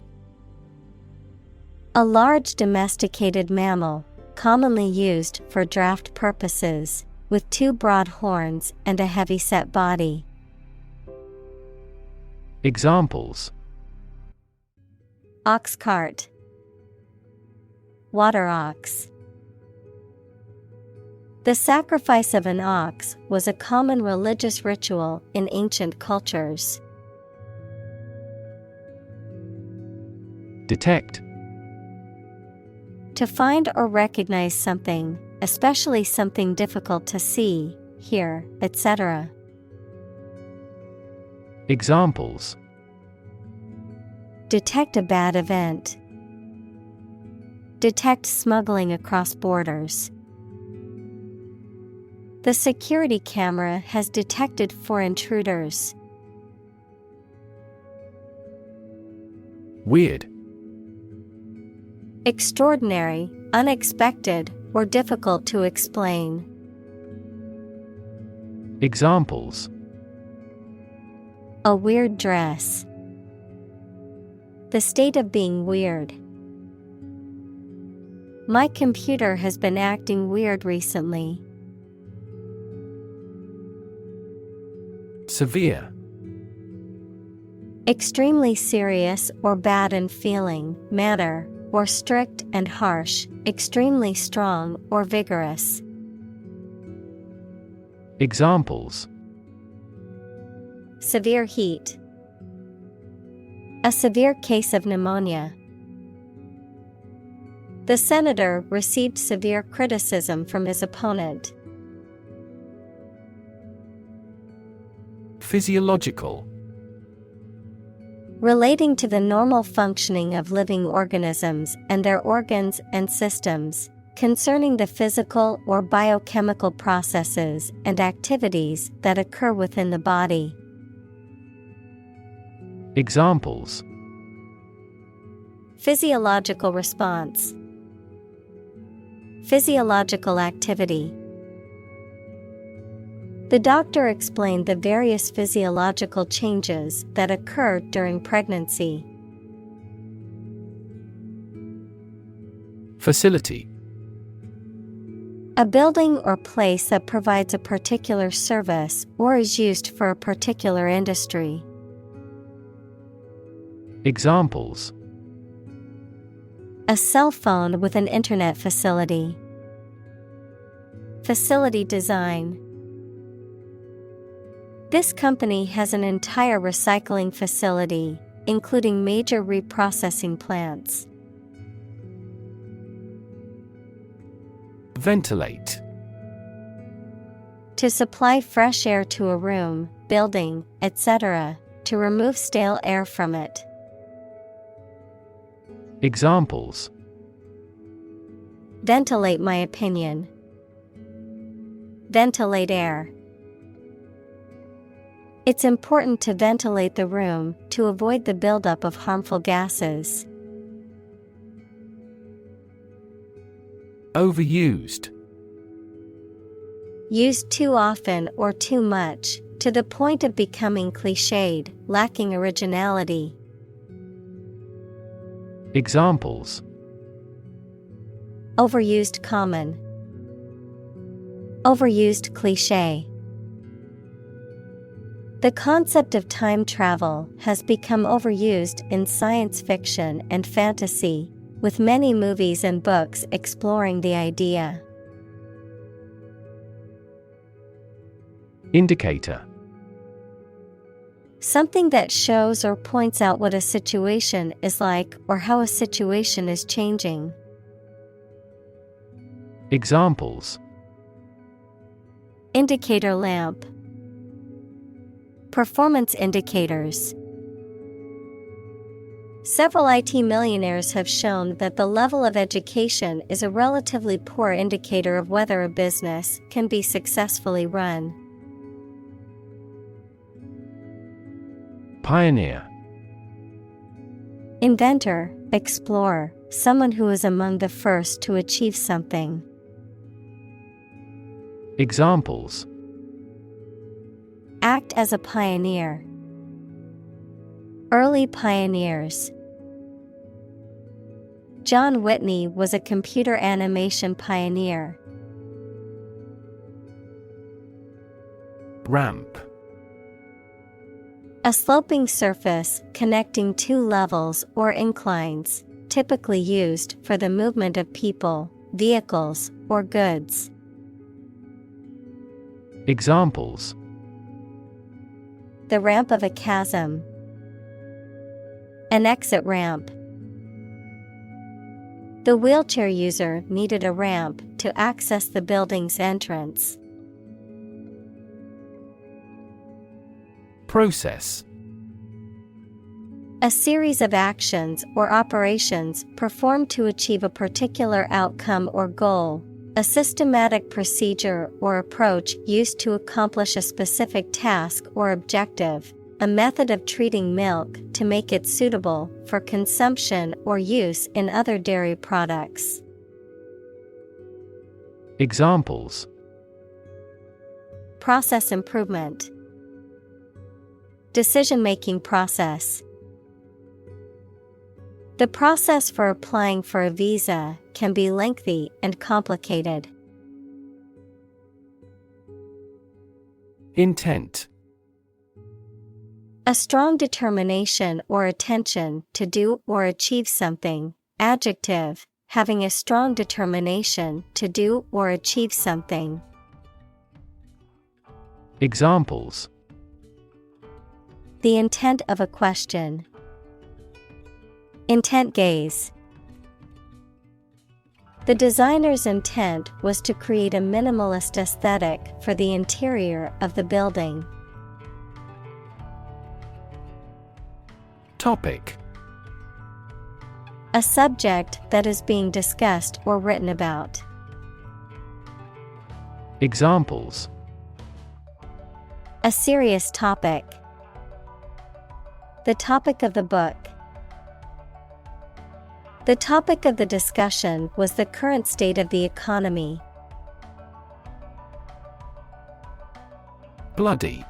a large domesticated mammal, commonly used for draft purposes, with 2 broad horns and a heavy-set body. Examples: ox cart. Water ox. The sacrifice of an ox was a common religious ritual in ancient cultures. Detect: to find or recognize something, especially something difficult to see, hear, etc. Examples: detect a bad event. Detect smuggling across borders. The security camera has detected 4 intruders. Weird: extraordinary, unexpected, or difficult to explain. Examples: a weird dress. The state of being weird. My computer has been acting weird recently. Severe: extremely serious or bad in feeling, manner, or strict and harsh, extremely strong or vigorous. Examples: severe heat. A severe case of pneumonia. The senator received severe criticism from his opponent. Physiological: relating to the normal functioning of living organisms and their organs and systems, concerning the physical or biochemical processes and activities that occur within the body. Examples: physiological response. Physiological activity. The doctor explained the various physiological changes that occur during pregnancy. Facility: a building or place that provides a particular service or is used for a particular industry. Examples: A cell phone with an internet facility. Facility design. This company has an entire recycling facility, including major reprocessing plants. Ventilate. To supply fresh air to a room, building, etc., to remove stale air from it. Examples: ventilate my opinion. Ventilate air. It's important to ventilate the room to avoid the buildup of harmful gases. Overused. Used too often or too much, to the point of becoming cliched, lacking originality. Examples: overused common. Overused cliché. The concept of time travel has become overused in science fiction and fantasy, with many movies and books exploring the idea. Indicator. Something that shows or points out what a situation is like or how a situation is changing. Examples: indicator lamp. Performance indicators. Several IT millionaires have shown that the level of education is a relatively poor indicator of whether a business can be successfully run. Pioneer. Inventor, explorer, someone who is among the first to achieve something. Examples: act as a pioneer. Early pioneers. John Whitney was a computer animation pioneer. Ramp. A sloping surface connecting two levels or inclines, typically used for the movement of people, vehicles, or goods. Examples: the ramp of a chasm. An exit ramp. The wheelchair user needed a ramp to access the building's entrance. Process. A series of actions or operations performed to achieve a particular outcome or goal. A systematic procedure or approach used to accomplish a specific task or objective. A method of treating milk to make it suitable for consumption or use in other dairy products. Examples: process improvement. Decision-making process. The process for applying for a visa can be lengthy and complicated. Intent. A strong determination or attention to do or achieve something. Adjective, having a strong determination to do or achieve something. Examples: the intent of a question. Intent gaze. The designer's intent was to create a minimalist aesthetic for the interior of the building. Topic. A subject that is being discussed or written about. Examples: a serious topic. The topic of the book. The topic of the discussion was the current state of the economy. Bloody.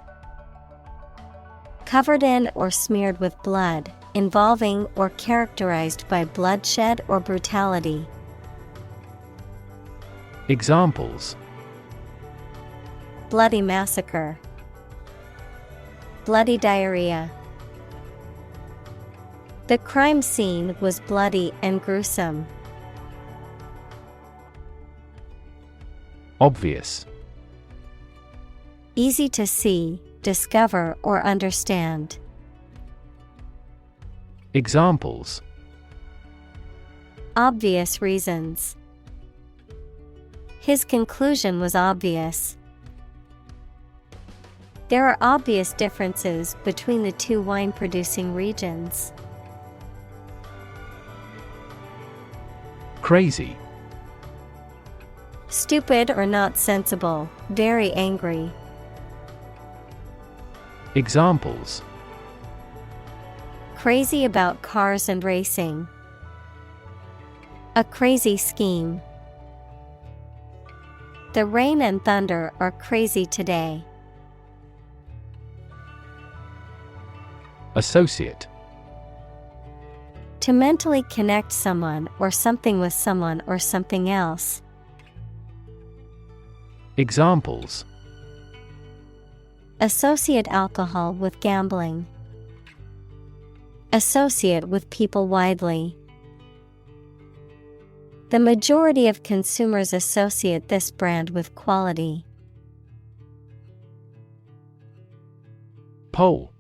Covered in or smeared with blood, involving or characterized by bloodshed or brutality. Examples: bloody massacre. Bloody diarrhea. The crime scene was bloody and gruesome. Obvious. Easy to see, discover, or understand. Examples: Obvious reasons. His conclusion was obvious. There are obvious differences between the two wine-producing regions. Crazy. Stupid or not sensible, very angry. Examples: Crazy about cars and racing. A crazy scheme. The rain and thunder are crazy today. Associate. To mentally connect someone or something with someone or something else. Examples: Associate alcohol with gambling. Associate with people widely. The majority of consumers associate this brand with quality. Poll.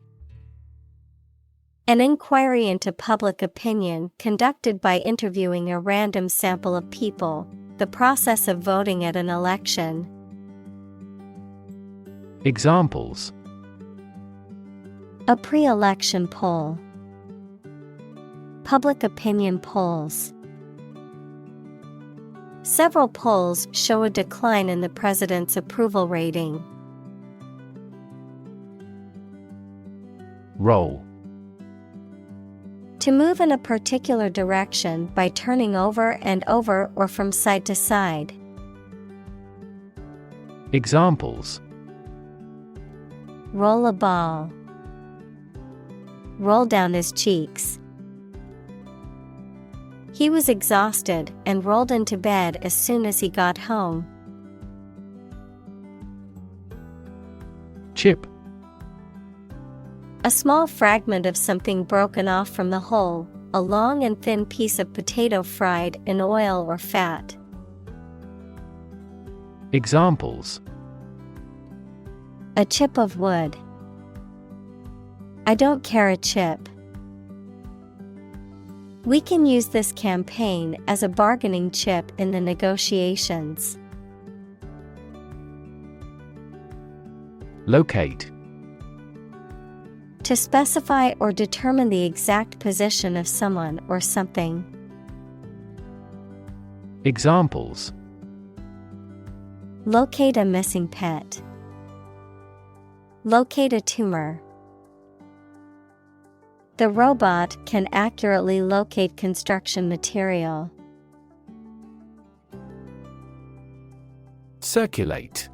An inquiry into public opinion conducted by interviewing a random sample of people, the process of voting at an election. Examples: A pre-election poll. Public opinion polls. Several polls show a decline in the president's approval rating. Roll. To move in a particular direction by turning over and over or from side to side. Examples: Roll a ball. Roll down his cheeks. He was exhausted and rolled into bed as soon as he got home. Chip. A small fragment of something broken off from the whole, a long and thin piece of potato fried in oil or fat. Examples: A chip of wood. I don't care a chip. We can use this campaign as a bargaining chip in the negotiations. Locate. To specify or determine the exact position of someone or something. Examples: Locate a missing pet. Locate a tumor. The robot can accurately locate construction material. Circulate.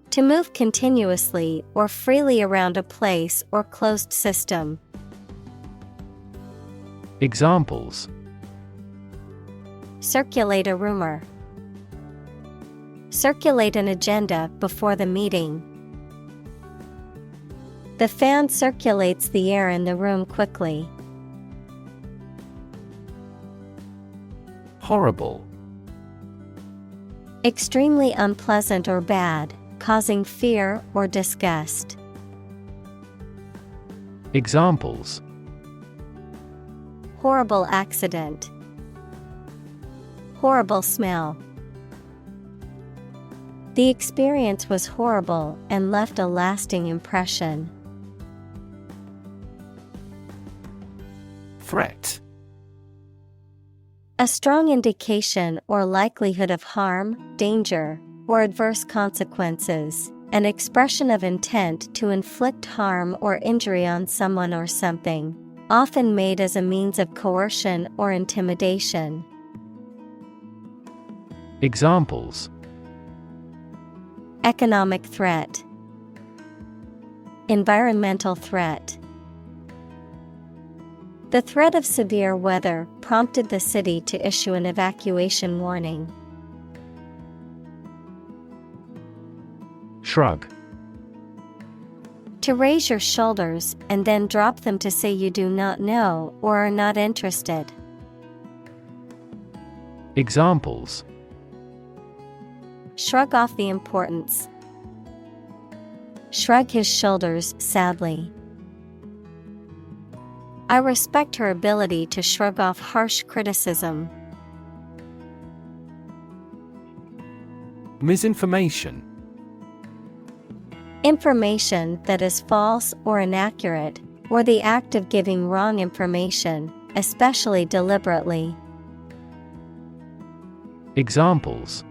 To move continuously or freely around a place or closed system. Examples: Circulate a rumor. Circulate an agenda before the meeting. The fan circulates the air in the room quickly. Horrible. Extremely unpleasant or bad, causing fear or disgust. Examples: Horrible accident. Horrible smell. The experience was horrible and left a lasting impression. Threat. A strong indication or likelihood of harm, danger, or adverse consequences. An expression of intent to inflict harm or injury on someone or something, often made as a means of coercion or intimidation. Examples: Economic threat. Environmental threat. The threat of severe weather prompted the city to issue an evacuation warning. Shrug. To raise your shoulders and then drop them to say you do not know or are not interested. Examples: Shrug off the importance. Shrug his shoulders sadly. I respect her ability to shrug off harsh criticism. Misinformation. Information that is false or inaccurate, or the act of giving wrong information, especially deliberately. Examples: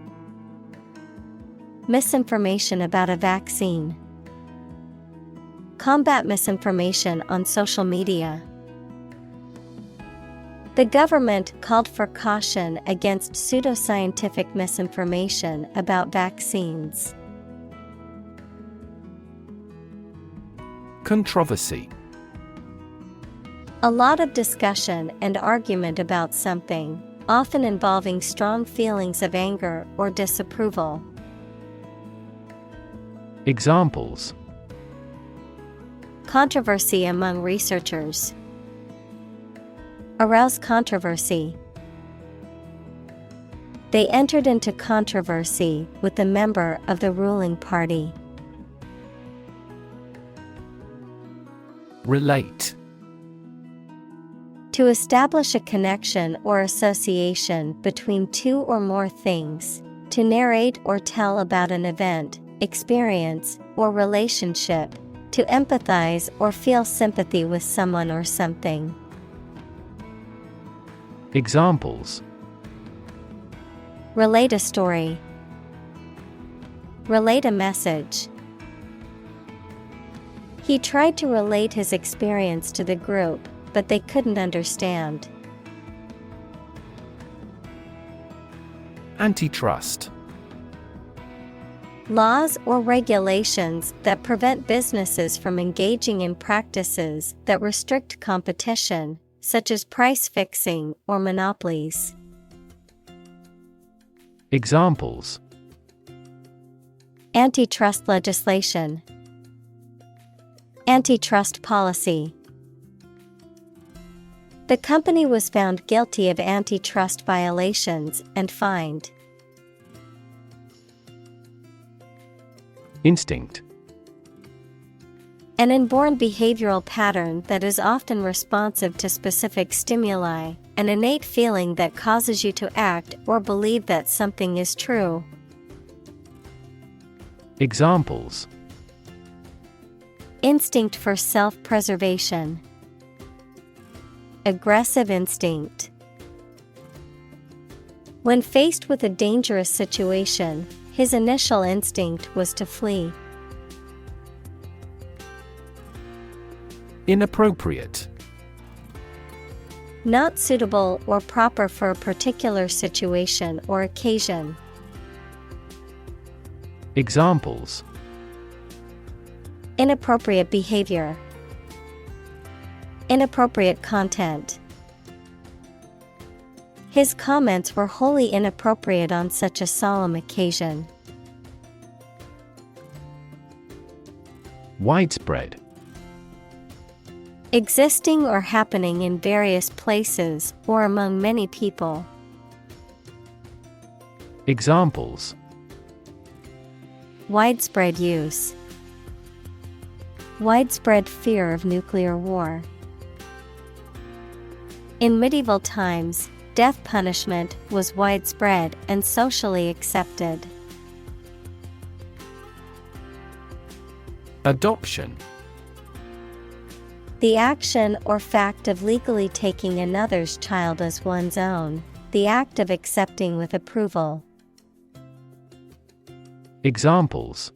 Misinformation about a vaccine. Combat misinformation on social media. The government called for caution against pseudoscientific misinformation about vaccines. Controversy. A lot of discussion and argument about something, often involving strong feelings of anger or disapproval. Examples: Controversy among researchers. Arouse controversy. They entered into controversy with a member of the ruling party. Relate. To establish a connection or association between two or more things. To narrate or tell about an event, experience, or relationship. To empathize or feel sympathy with someone or something. Examples: Relate a story. Relate a message. He tried to relate his experience to the group, but they couldn't understand. Antitrust. Laws or regulations that prevent businesses from engaging in practices that restrict competition, such as price fixing or monopolies. Examples: Antitrust legislation. Antitrust policy. The company was found guilty of antitrust violations and fined. Instinct. An inborn behavioral pattern that is often responsive to specific stimuli, an innate feeling that causes you to act or believe that something is true. Examples: Instinct for self-preservation. Aggressive instinct. When faced with a dangerous situation, his initial instinct was to flee. Inappropriate. Not suitable or proper for a particular situation or occasion. Examples: Inappropriate behavior. Inappropriate content. His comments were wholly inappropriate on such a solemn occasion. Widespread. Existing or happening in various places or among many people. Examples: Widespread use. Widespread fear of nuclear war. In medieval times, death punishment was widespread and socially accepted. Adoption. The action or fact of legally taking another's child as one's own, the act of accepting with approval. Examples: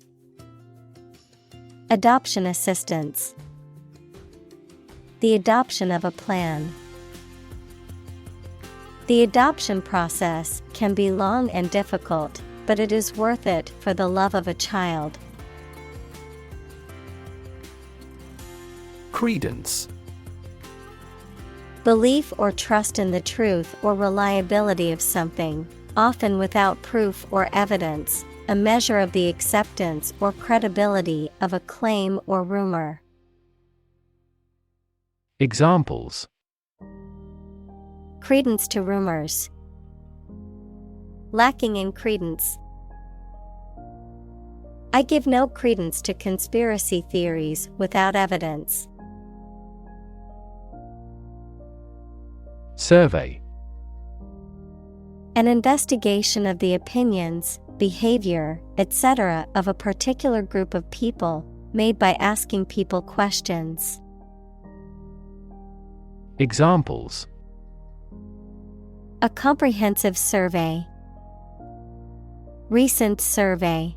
Adoption assistance. The adoption of a plan. The adoption process can be long and difficult, but it is worth it for the love of a child. Credence. Belief or trust in the truth or reliability of something, often without proof or evidence, a measure of the acceptance or credibility of a claim or rumor. Examples: Credence to rumors. Lacking in credence. I give no credence to conspiracy theories without evidence. Survey. An investigation of the opinions, behavior, etc. of a particular group of people, made by asking people questions. Examples: A comprehensive survey. Recent survey.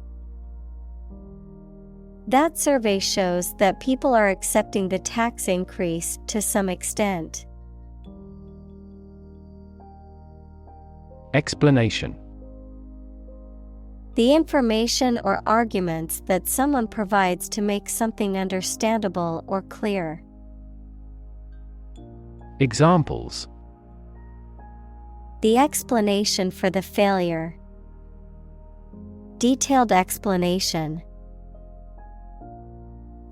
That survey shows that people are accepting the tax increase to some extent. Explanation. The information or arguments that someone provides to make something understandable or clear. Examples: The explanation for the failure. Detailed explanation.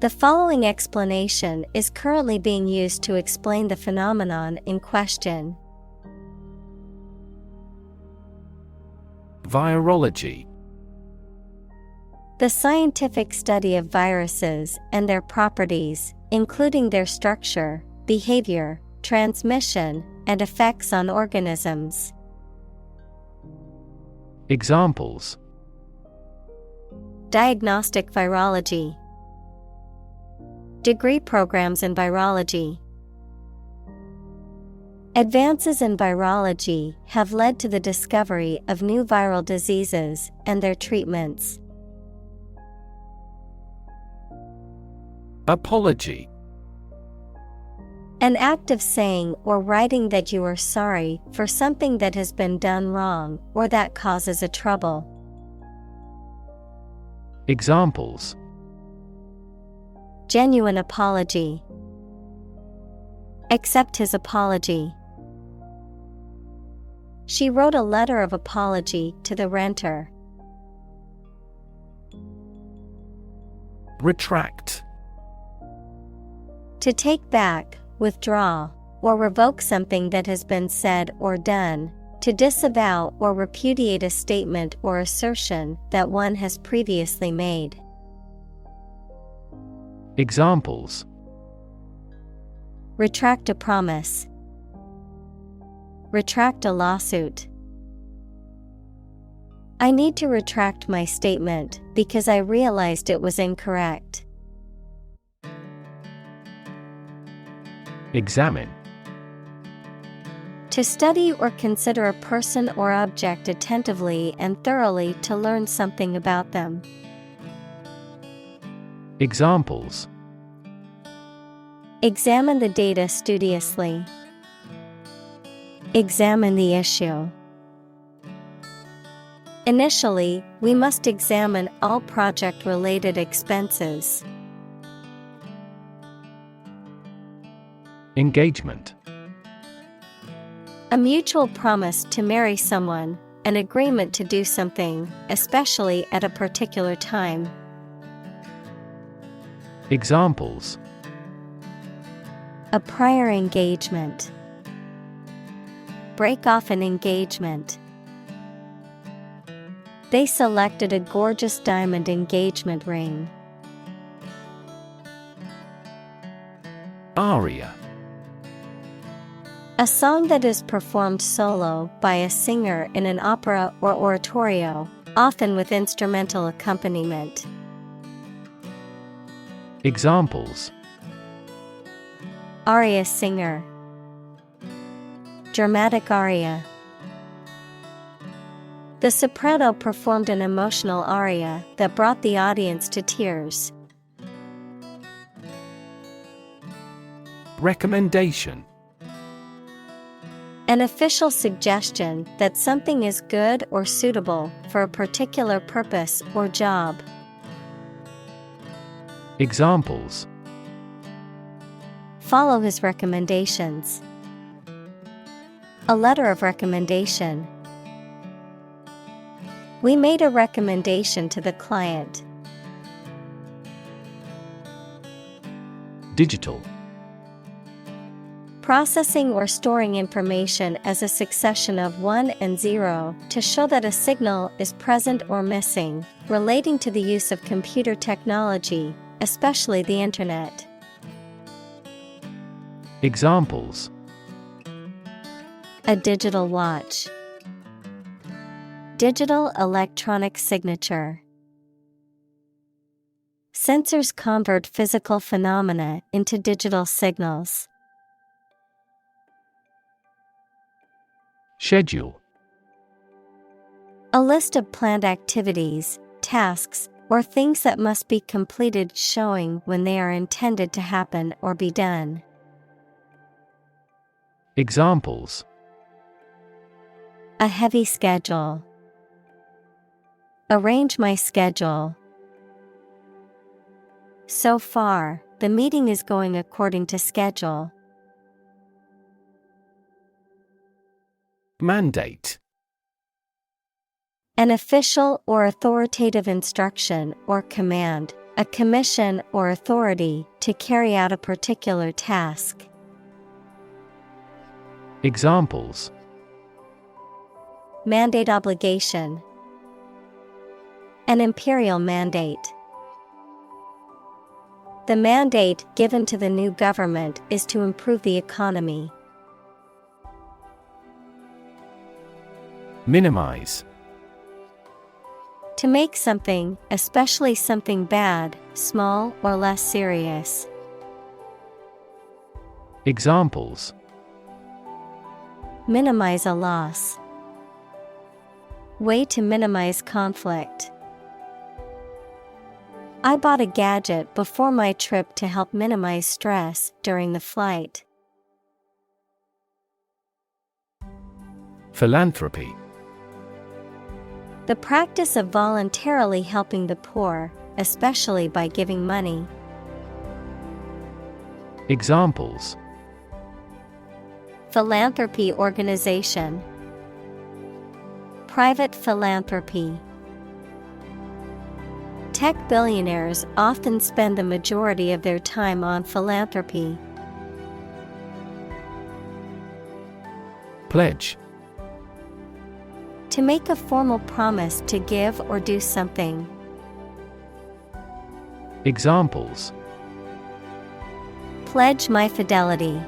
The following explanation is currently being used to explain the phenomenon in question. Virology. The scientific study of viruses and their properties, including their structure, behavior, transmission, and effects on organisms. Examples: Diagnostic virology. Degree programs in virology. Advances in virology have led to the discovery of new viral diseases and their treatments. Apology. An act of saying or writing that you are sorry for something that has been done wrong or that causes a trouble. Examples: Genuine apology. Accept his apology. She wrote a letter of apology to the renter. Retract. To take back, withdraw, or revoke something that has been said or done, to disavow or repudiate a statement or assertion that one has previously made. Examples: Retract a promise. Retract a lawsuit. I need to retract my statement because I realized it was incorrect. Examine. To study or consider a person or object attentively and thoroughly to learn something about them. Examples: Examine the data studiously. Examine the issue. Initially, we must examine all project-related expenses. Engagement. A mutual promise to marry someone, an agreement to do something, especially at a particular time. Examples: A prior engagement. Break off an engagement. They selected a gorgeous diamond engagement ring. Aria. A song that is performed solo by a singer in an opera or oratorio, often with instrumental accompaniment. Examples: Aria singer. Dramatic aria. The soprano performed an emotional aria that brought the audience to tears. Recommendation. An official suggestion that something is good or suitable for a particular purpose or job. Examples: Follow his recommendations. A letter of recommendation. We made a recommendation to the client. Digital. Processing or storing information as a succession of 1 and 0 to show that a signal is present or missing, relating to the use of computer technology, especially the Internet. Examples: A digital watch. Digital electronic signature. Sensors convert physical phenomena into digital signals. Schedule. A list of planned activities, tasks, or things that must be completed showing when they are intended to happen or be done. Examples: A heavy schedule. Arrange my schedule. So far, the meeting is going according to schedule. Mandate. An official or authoritative instruction or command, a commission or authority to carry out a particular task. Examples: Mandate obligation. An imperial mandate. The mandate given to the new government is to improve the economy. Minimize. To make something, especially something bad, small or less serious. Examples: Minimize a loss. Way to minimize conflict. I bought a gadget before my trip to help minimize stress during the flight. Philanthropy. The practice of voluntarily helping the poor, especially by giving money. Examples: Philanthropy organization. Private philanthropy. Tech billionaires often spend the majority of their time on philanthropy. Pledge. To make a formal promise to give or do something. Examples: Pledge my fidelity.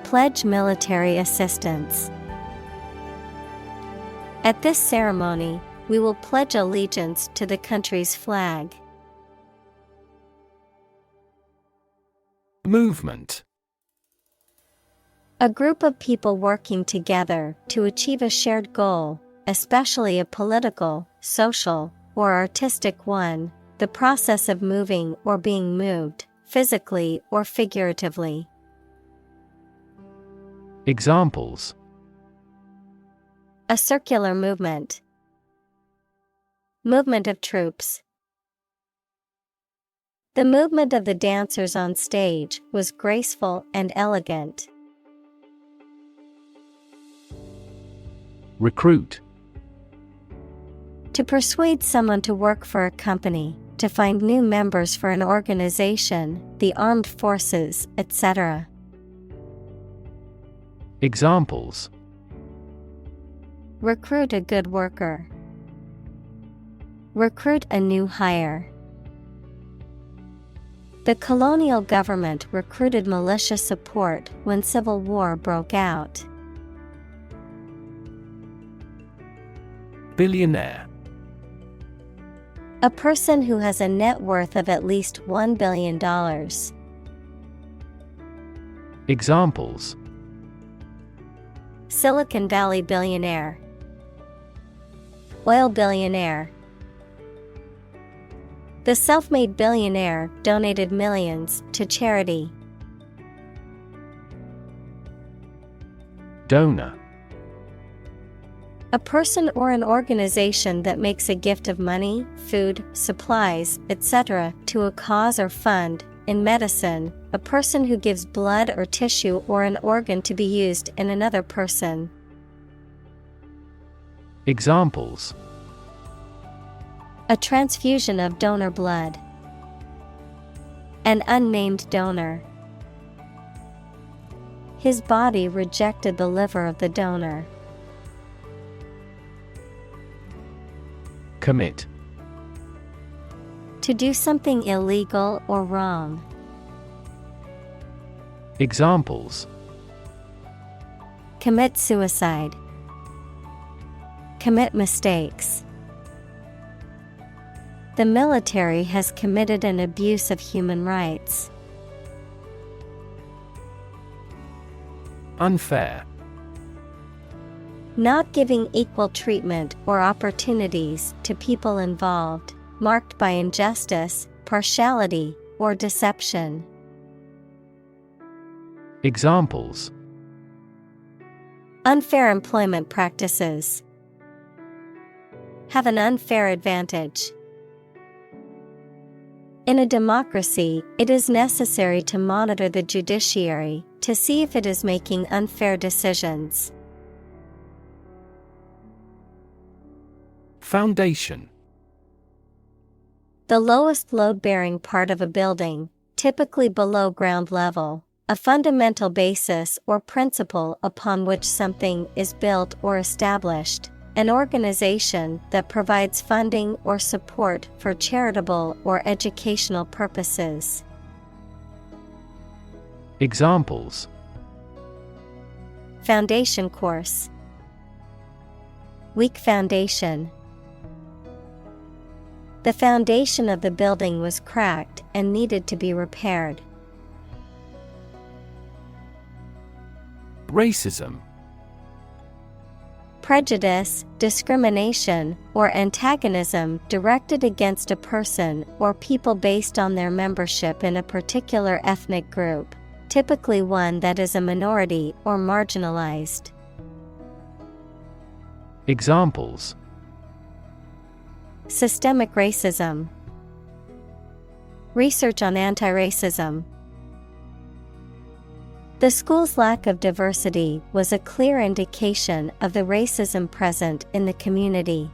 Pledge military assistance. At this ceremony, we will pledge allegiance to the country's flag. Movement. A group of people working together to achieve a shared goal, especially a political, social, or artistic one, the process of moving or being moved, physically or figuratively. Examples: A circular movement. Movement of troops. The movement of the dancers on stage was graceful and elegant. Recruit. To persuade someone to work for a company, to find new members for an organization, the armed forces, etc. Examples: Recruit a good worker. Recruit a new hire. The colonial government recruited militia support when civil war broke out. Billionaire. A person who has a net worth of at least $1 billion. Examples: Silicon Valley billionaire. Oil billionaire. The self-made billionaire donated millions to charity. Donor. A person or an organization that makes a gift of money, food, supplies, etc. to a cause or fund. In medicine, a person who gives blood or tissue or an organ to be used in another person. Examples: a transfusion of donor blood, an unnamed donor. His body rejected the liver of the donor. Commit. To do something illegal or wrong. Examples: Commit suicide. Commit mistakes. The military has committed an abuse of human rights. Unfair. Not giving equal treatment or opportunities to people involved, marked by injustice, partiality, or deception. Examples: unfair employment practices. Have an unfair advantage. In a democracy, it is necessary to monitor the judiciary to see if it is making unfair decisions. Foundation. The lowest load-bearing part of a building, typically below ground level, a fundamental basis or principle upon which something is built or established, an organization that provides funding or support for charitable or educational purposes. Examples: foundation course. Weak foundation. The foundation of the building was cracked and needed to be repaired. Racism. Prejudice, discrimination, or antagonism directed against a person or people based on their membership in a particular ethnic group, typically one that is a minority or marginalized. Examples: systemic racism. Research on anti-racism. The school's lack of diversity was a clear indication of the racism present in the community.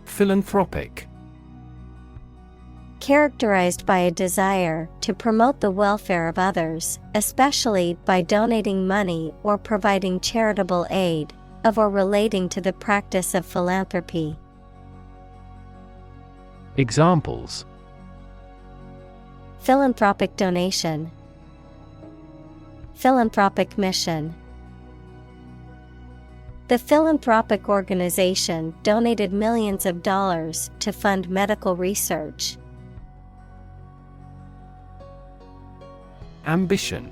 Philanthropic. Characterized by a desire to promote the welfare of others, especially by donating money or providing charitable aid, of or relating to the practice of philanthropy. Examples: philanthropic donation. Philanthropic mission. The philanthropic organization donated millions of dollars to fund medical research. Ambition.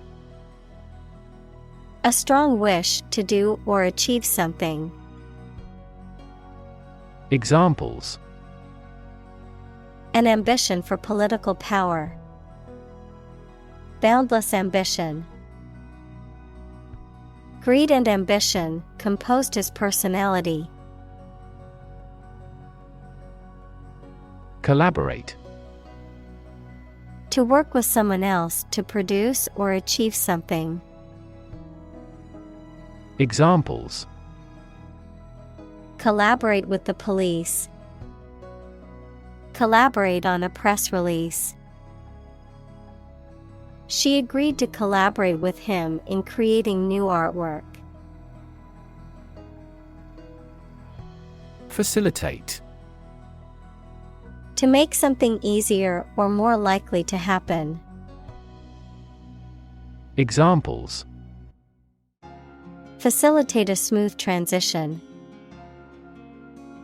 A strong wish to do or achieve something. Examples: an ambition for political power. Boundless ambition. Greed and ambition composed his personality. Collaborate. To work with someone else to produce or achieve something. Examples: collaborate with the police. Collaborate on a press release. She agreed to collaborate with him in creating new artwork. Facilitate. To make something easier or more likely to happen. Examples: facilitate a smooth transition.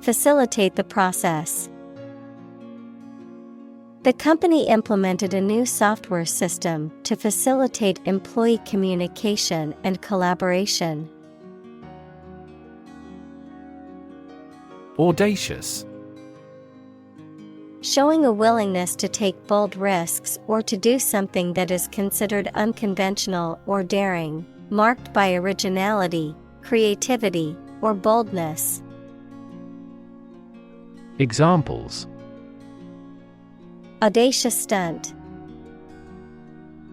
Facilitate the process. The company implemented a new software system to facilitate employee communication and collaboration. Audacious. Showing a willingness to take bold risks or to do something that is considered unconventional or daring, marked by originality, creativity, or boldness. Examples: audacious stunt.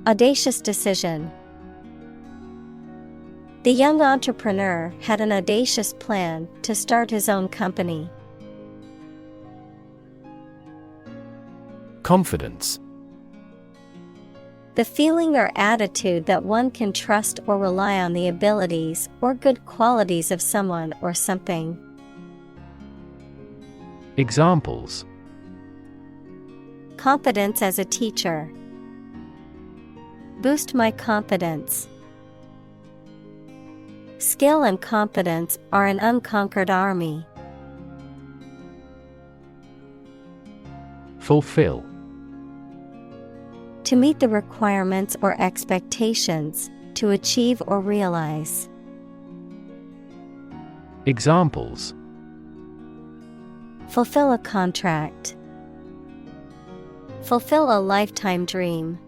Audacious decision. The young entrepreneur had an audacious plan to start his own company. Confidence. The feeling or attitude that one can trust or rely on the abilities or good qualities of someone or something. Examples: Confidence as a teacher. Boost my confidence. Skill and confidence are an unconquered army. Fulfill. To meet the requirements or expectations, to achieve or realize. Examples: Fulfill a contract. Fulfill a lifetime dream.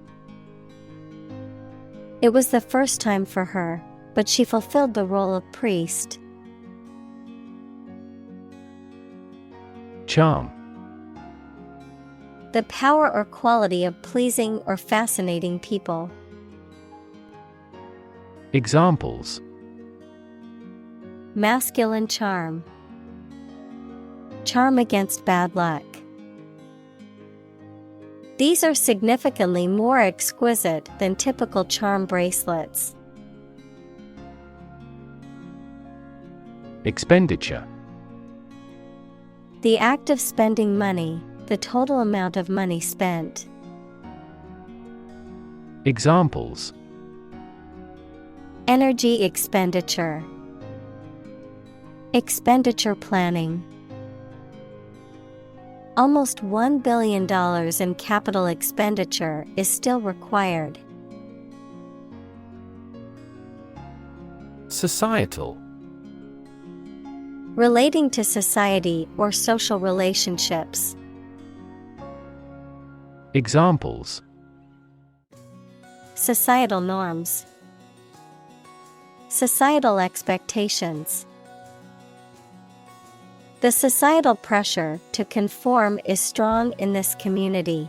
It was the first time for her, but she fulfilled the role of priest. Charm. The power or quality of pleasing or fascinating people. Examples: Masculine charm. Charm against bad luck. These are significantly more exquisite than typical charm bracelets. Expenditure. The act of spending money, the total amount of money spent. Examples: Energy expenditure. Expenditure planning. Almost $1 billion in capital expenditure is still required. Societal. Relating to society or social relationships. Examples: Societal norms. Societal expectations. The societal pressure to conform is strong in this community.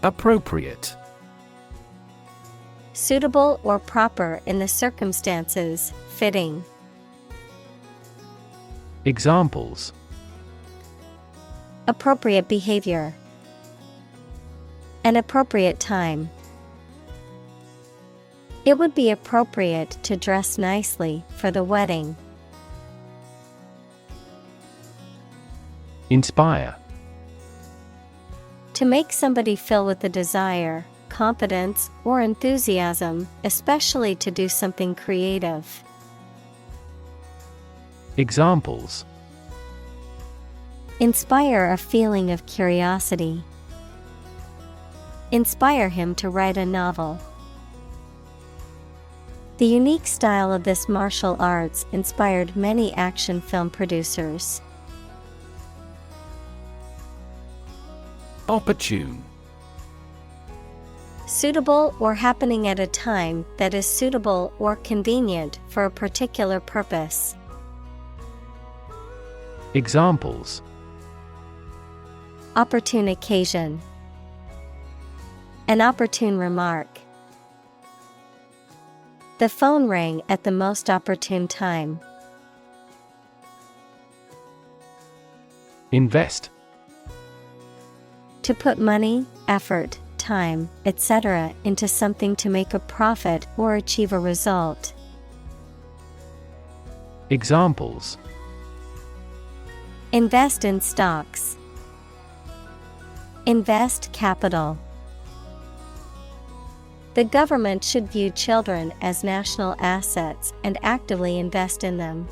Appropriate. Suitable or proper in the circumstances, fitting. Examples: Appropriate behavior. An appropriate time. It would be appropriate to dress nicely for the wedding. Inspire. To make somebody feel with the desire, confidence, or enthusiasm, especially to do something creative. Examples: Inspire a feeling of curiosity. Inspire him to write a novel. The unique style of this martial arts inspired many action film producers. Opportune. Suitable or happening at a time that is suitable or convenient for a particular purpose. Examples: Opportune occasion. An opportune remark. The phone rang at the most opportune time. Invest. To put money, effort, time, etc. into something to make a profit or achieve a result. Examples: Invest in stocks. Invest capital. The government should view children as national assets and actively invest in them.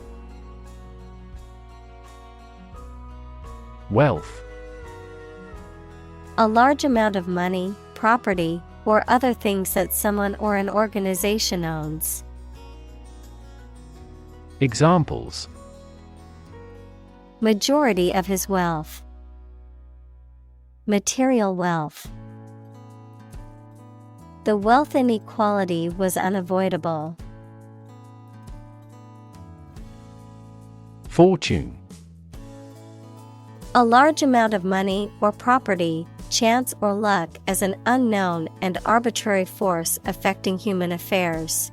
Wealth. A large amount of money, property, or other things that someone or an organization owns. Examples: Majority of his wealth. Material wealth. The wealth inequality was unavoidable. Fortune. A large amount of money or property chance or luck as an unknown and arbitrary force affecting human affairs.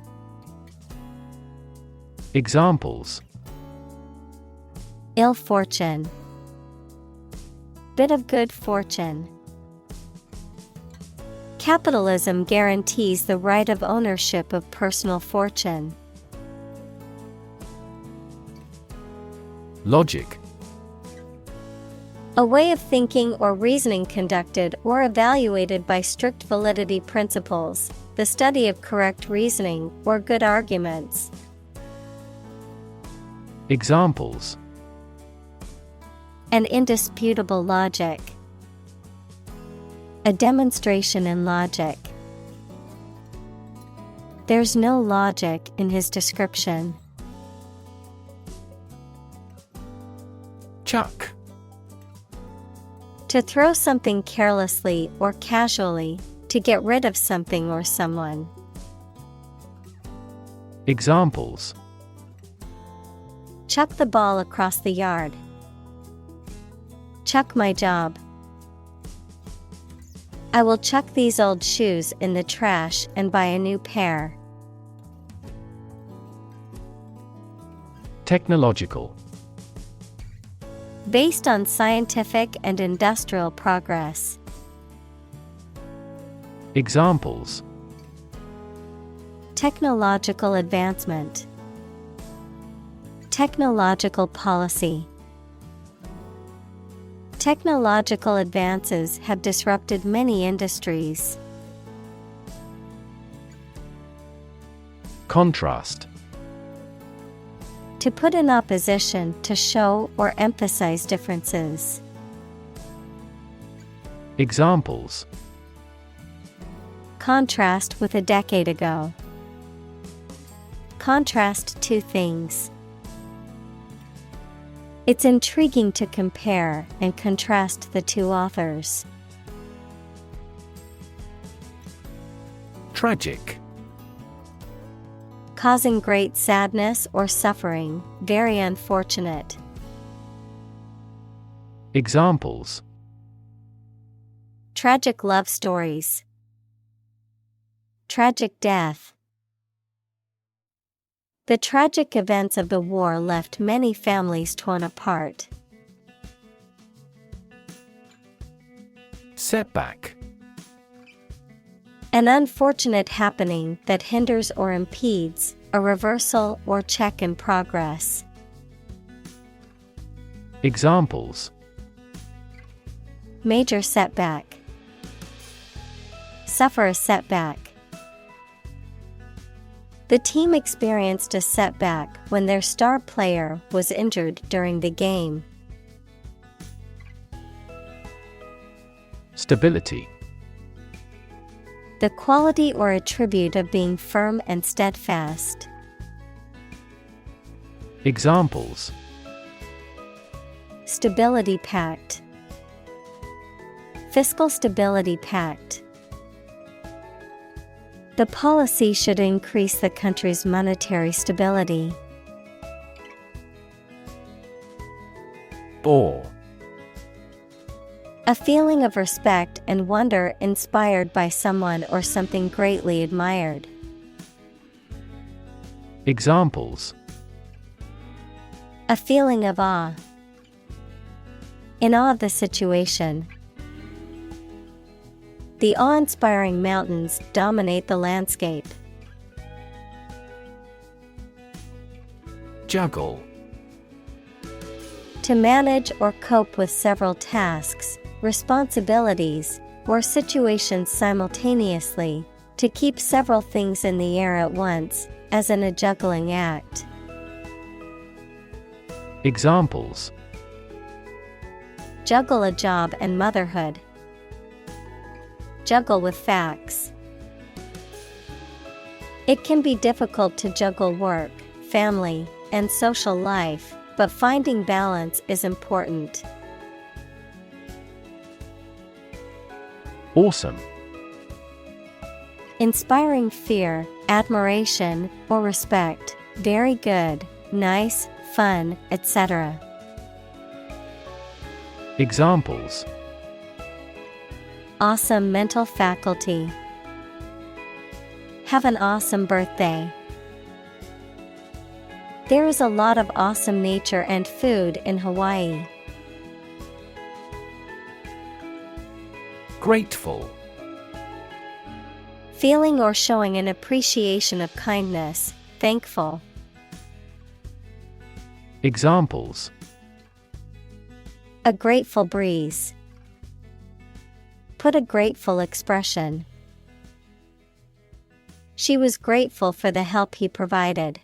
Examples: Ill fortune. Bit of good fortune. Capitalism guarantees the right of ownership of personal fortune. Logic. A way of thinking or reasoning conducted or evaluated by strict validity principles, the study of correct reasoning or good arguments. Examples: An indisputable logic. A demonstration in logic. There's no logic in his description. Chuck. To throw something carelessly or casually, to get rid of something or someone. Examples: Chuck the ball across the yard. Chuck my job. I will chuck these old shoes in the trash and buy a new pair. Technological. Based on scientific and industrial progress. Examples: Technological advancement. Technological policy. Technological advances have disrupted many industries. Contrast. To put in opposition to show or emphasize differences. Examples: Contrast with a decade ago. Contrast two things. It's intriguing to compare and contrast the two authors. Tragic. Causing great sadness or suffering, very unfortunate. Examples: Tragic love stories. Tragic death. The tragic events of the war left many families torn apart. Setback. An unfortunate happening that hinders or impedes a reversal or check in progress. Examples: Major setback. Suffer a setback. The team experienced a setback when their star player was injured during the game. Stability. The quality or attribute of being firm and steadfast. Examples: Stability pact. Fiscal stability pact. The policy should increase the country's monetary stability. Awe. A feeling of respect and wonder inspired by someone or something greatly admired. Examples: A feeling of awe. In awe of the situation. The awe-inspiring mountains dominate the landscape. Juggle. To manage or cope with several tasks, responsibilities, or situations simultaneously, to keep several things in the air at once, as in a juggling act. Examples: Juggle a job and motherhood. Juggle with facts. It can be difficult to juggle work, family, and social life, but finding balance is important. Awesome. Inspiring fear, admiration, or respect. Very good, nice, fun, etc. Examples: awesome mental faculty. Have an awesome birthday. There is a lot of awesome nature and food in Hawaii. Grateful. Feeling or showing an appreciation of kindness, thankful. Examples: A grateful breeze. Put a grateful expression. She was grateful for the help he provided.